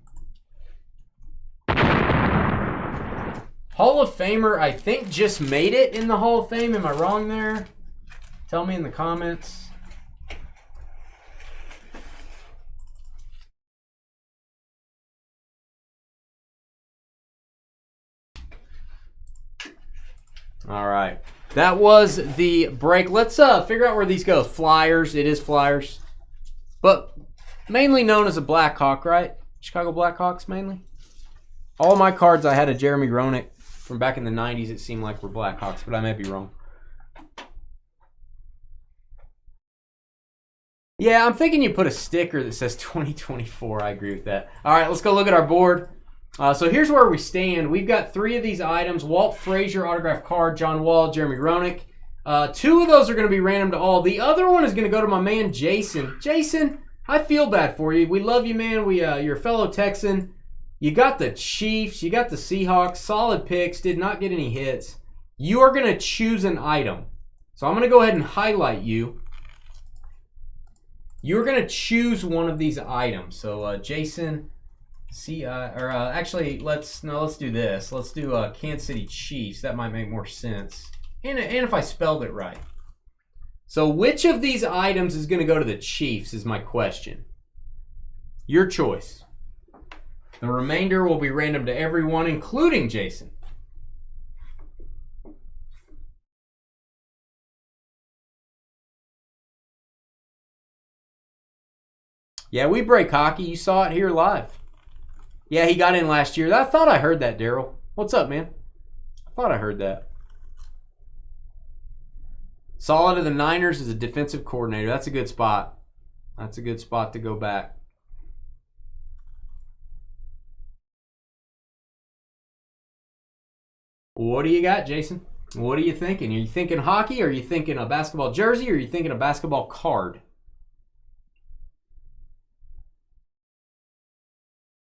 Hall of Famer, I think, just made it in the Hall of Fame. Am I wrong there? Tell me in the comments. All right. That was the break. Let's figure out where these go. Flyers. It is Flyers. But mainly known as a Blackhawk, right? Chicago Blackhawks mainly. All my cards I had a Jeremy Roenick from back in the 90s. It seemed like were Blackhawks, but I may be wrong. Yeah, I'm thinking you put a sticker that says 2024. I agree with that. All right, let's go look at our board. So here's where we stand. We've got 3 of these items. Walt Frazier autographed card, John Wall, Jeremy Roenick. 2 of those are going to be random to all. The other one is going to go to my man Jason. Jason, I feel bad for you. We love you, man. You're a fellow Texan. You got the Chiefs. You got the Seahawks. Solid picks. Did not get any hits. You are going to choose an item. So I'm going to go ahead and highlight you. You're going to choose one of these items. So Jason, actually, let's do this. Let's do Kansas City Chiefs. That might make more sense. And if I spelled it right. So which of these items is going to go to the Chiefs is my question. Your choice. The remainder will be random to everyone, including Jason. Yeah, we break hockey. You saw it here live. Yeah, he got in last year. I thought I heard that, Daryl. What's up, man? I thought I heard that. Solid of the Niners is a defensive coordinator. That's a good spot. That's a good spot to go back. What do you got, Jason? What are you thinking? Are you thinking hockey? Or are you thinking a basketball jersey? Or are you thinking a basketball card?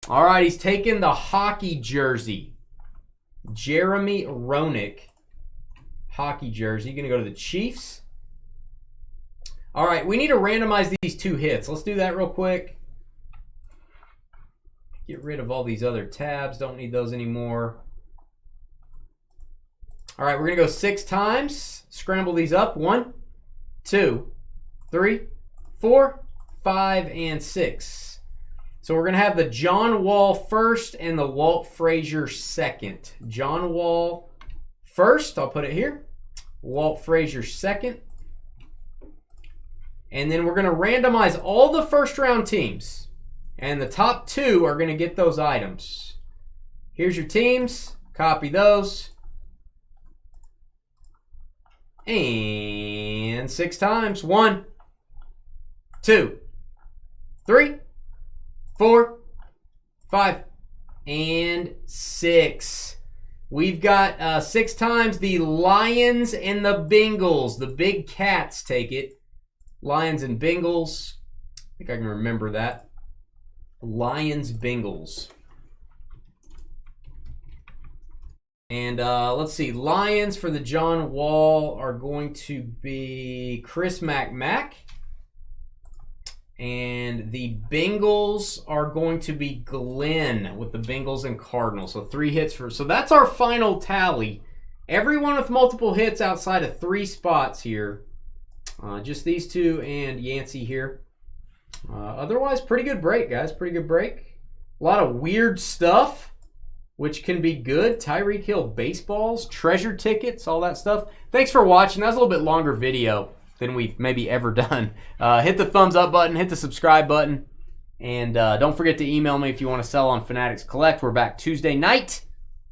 All right, he's taking the hockey jersey. Jeremy Roenick, hockey jersey. Going to go to the Chiefs. All right, we need to randomize these 2 hits. Let's do that real quick. Get rid of all these other tabs. Don't need those anymore. All right, we're going to go 6 times. Scramble these up. 1, 2, 3, 4, 5, and 6. So we're going to have the John Wall first and the Walt Frazier second. John Wall first, I'll put it here. Walt Frazier second. And then we're going to randomize all the first round teams. And the top 2 are going to get those items. Here's your teams. Copy those. And 6 times. 1, 2, 3, 4, 5, and 6. We've got 6 times the Lions and the Bengals. The Big Cats take it. Lions and Bengals. I think I can remember that. Lions, Bengals. And let's see. Lions for the John Wall are going to be Chris Mack. And the Bengals are going to be Glenn with the Bengals and Cardinals. So 3 hits for... So that's our final tally. Everyone with multiple hits outside of 3 spots here. Just these 2 and Yancey here. Otherwise, pretty good break, guys. Pretty good break. A lot of weird stuff, which can be good. Tyreek Hill baseballs, treasure tickets, all that stuff. Thanks for watching. That was a little bit longer video than we've maybe ever done. Hit the thumbs up button, hit the subscribe button, and don't forget to email me if you want to sell on Fanatics Collect. We're back Tuesday night,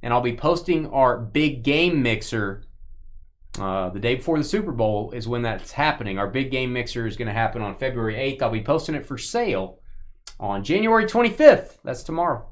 and I'll be posting our big game mixer The day before the Super Bowl is when that's happening. Our big game mixer is going to happen on February 8th. I'll be posting it for sale on January 25th. That's tomorrow.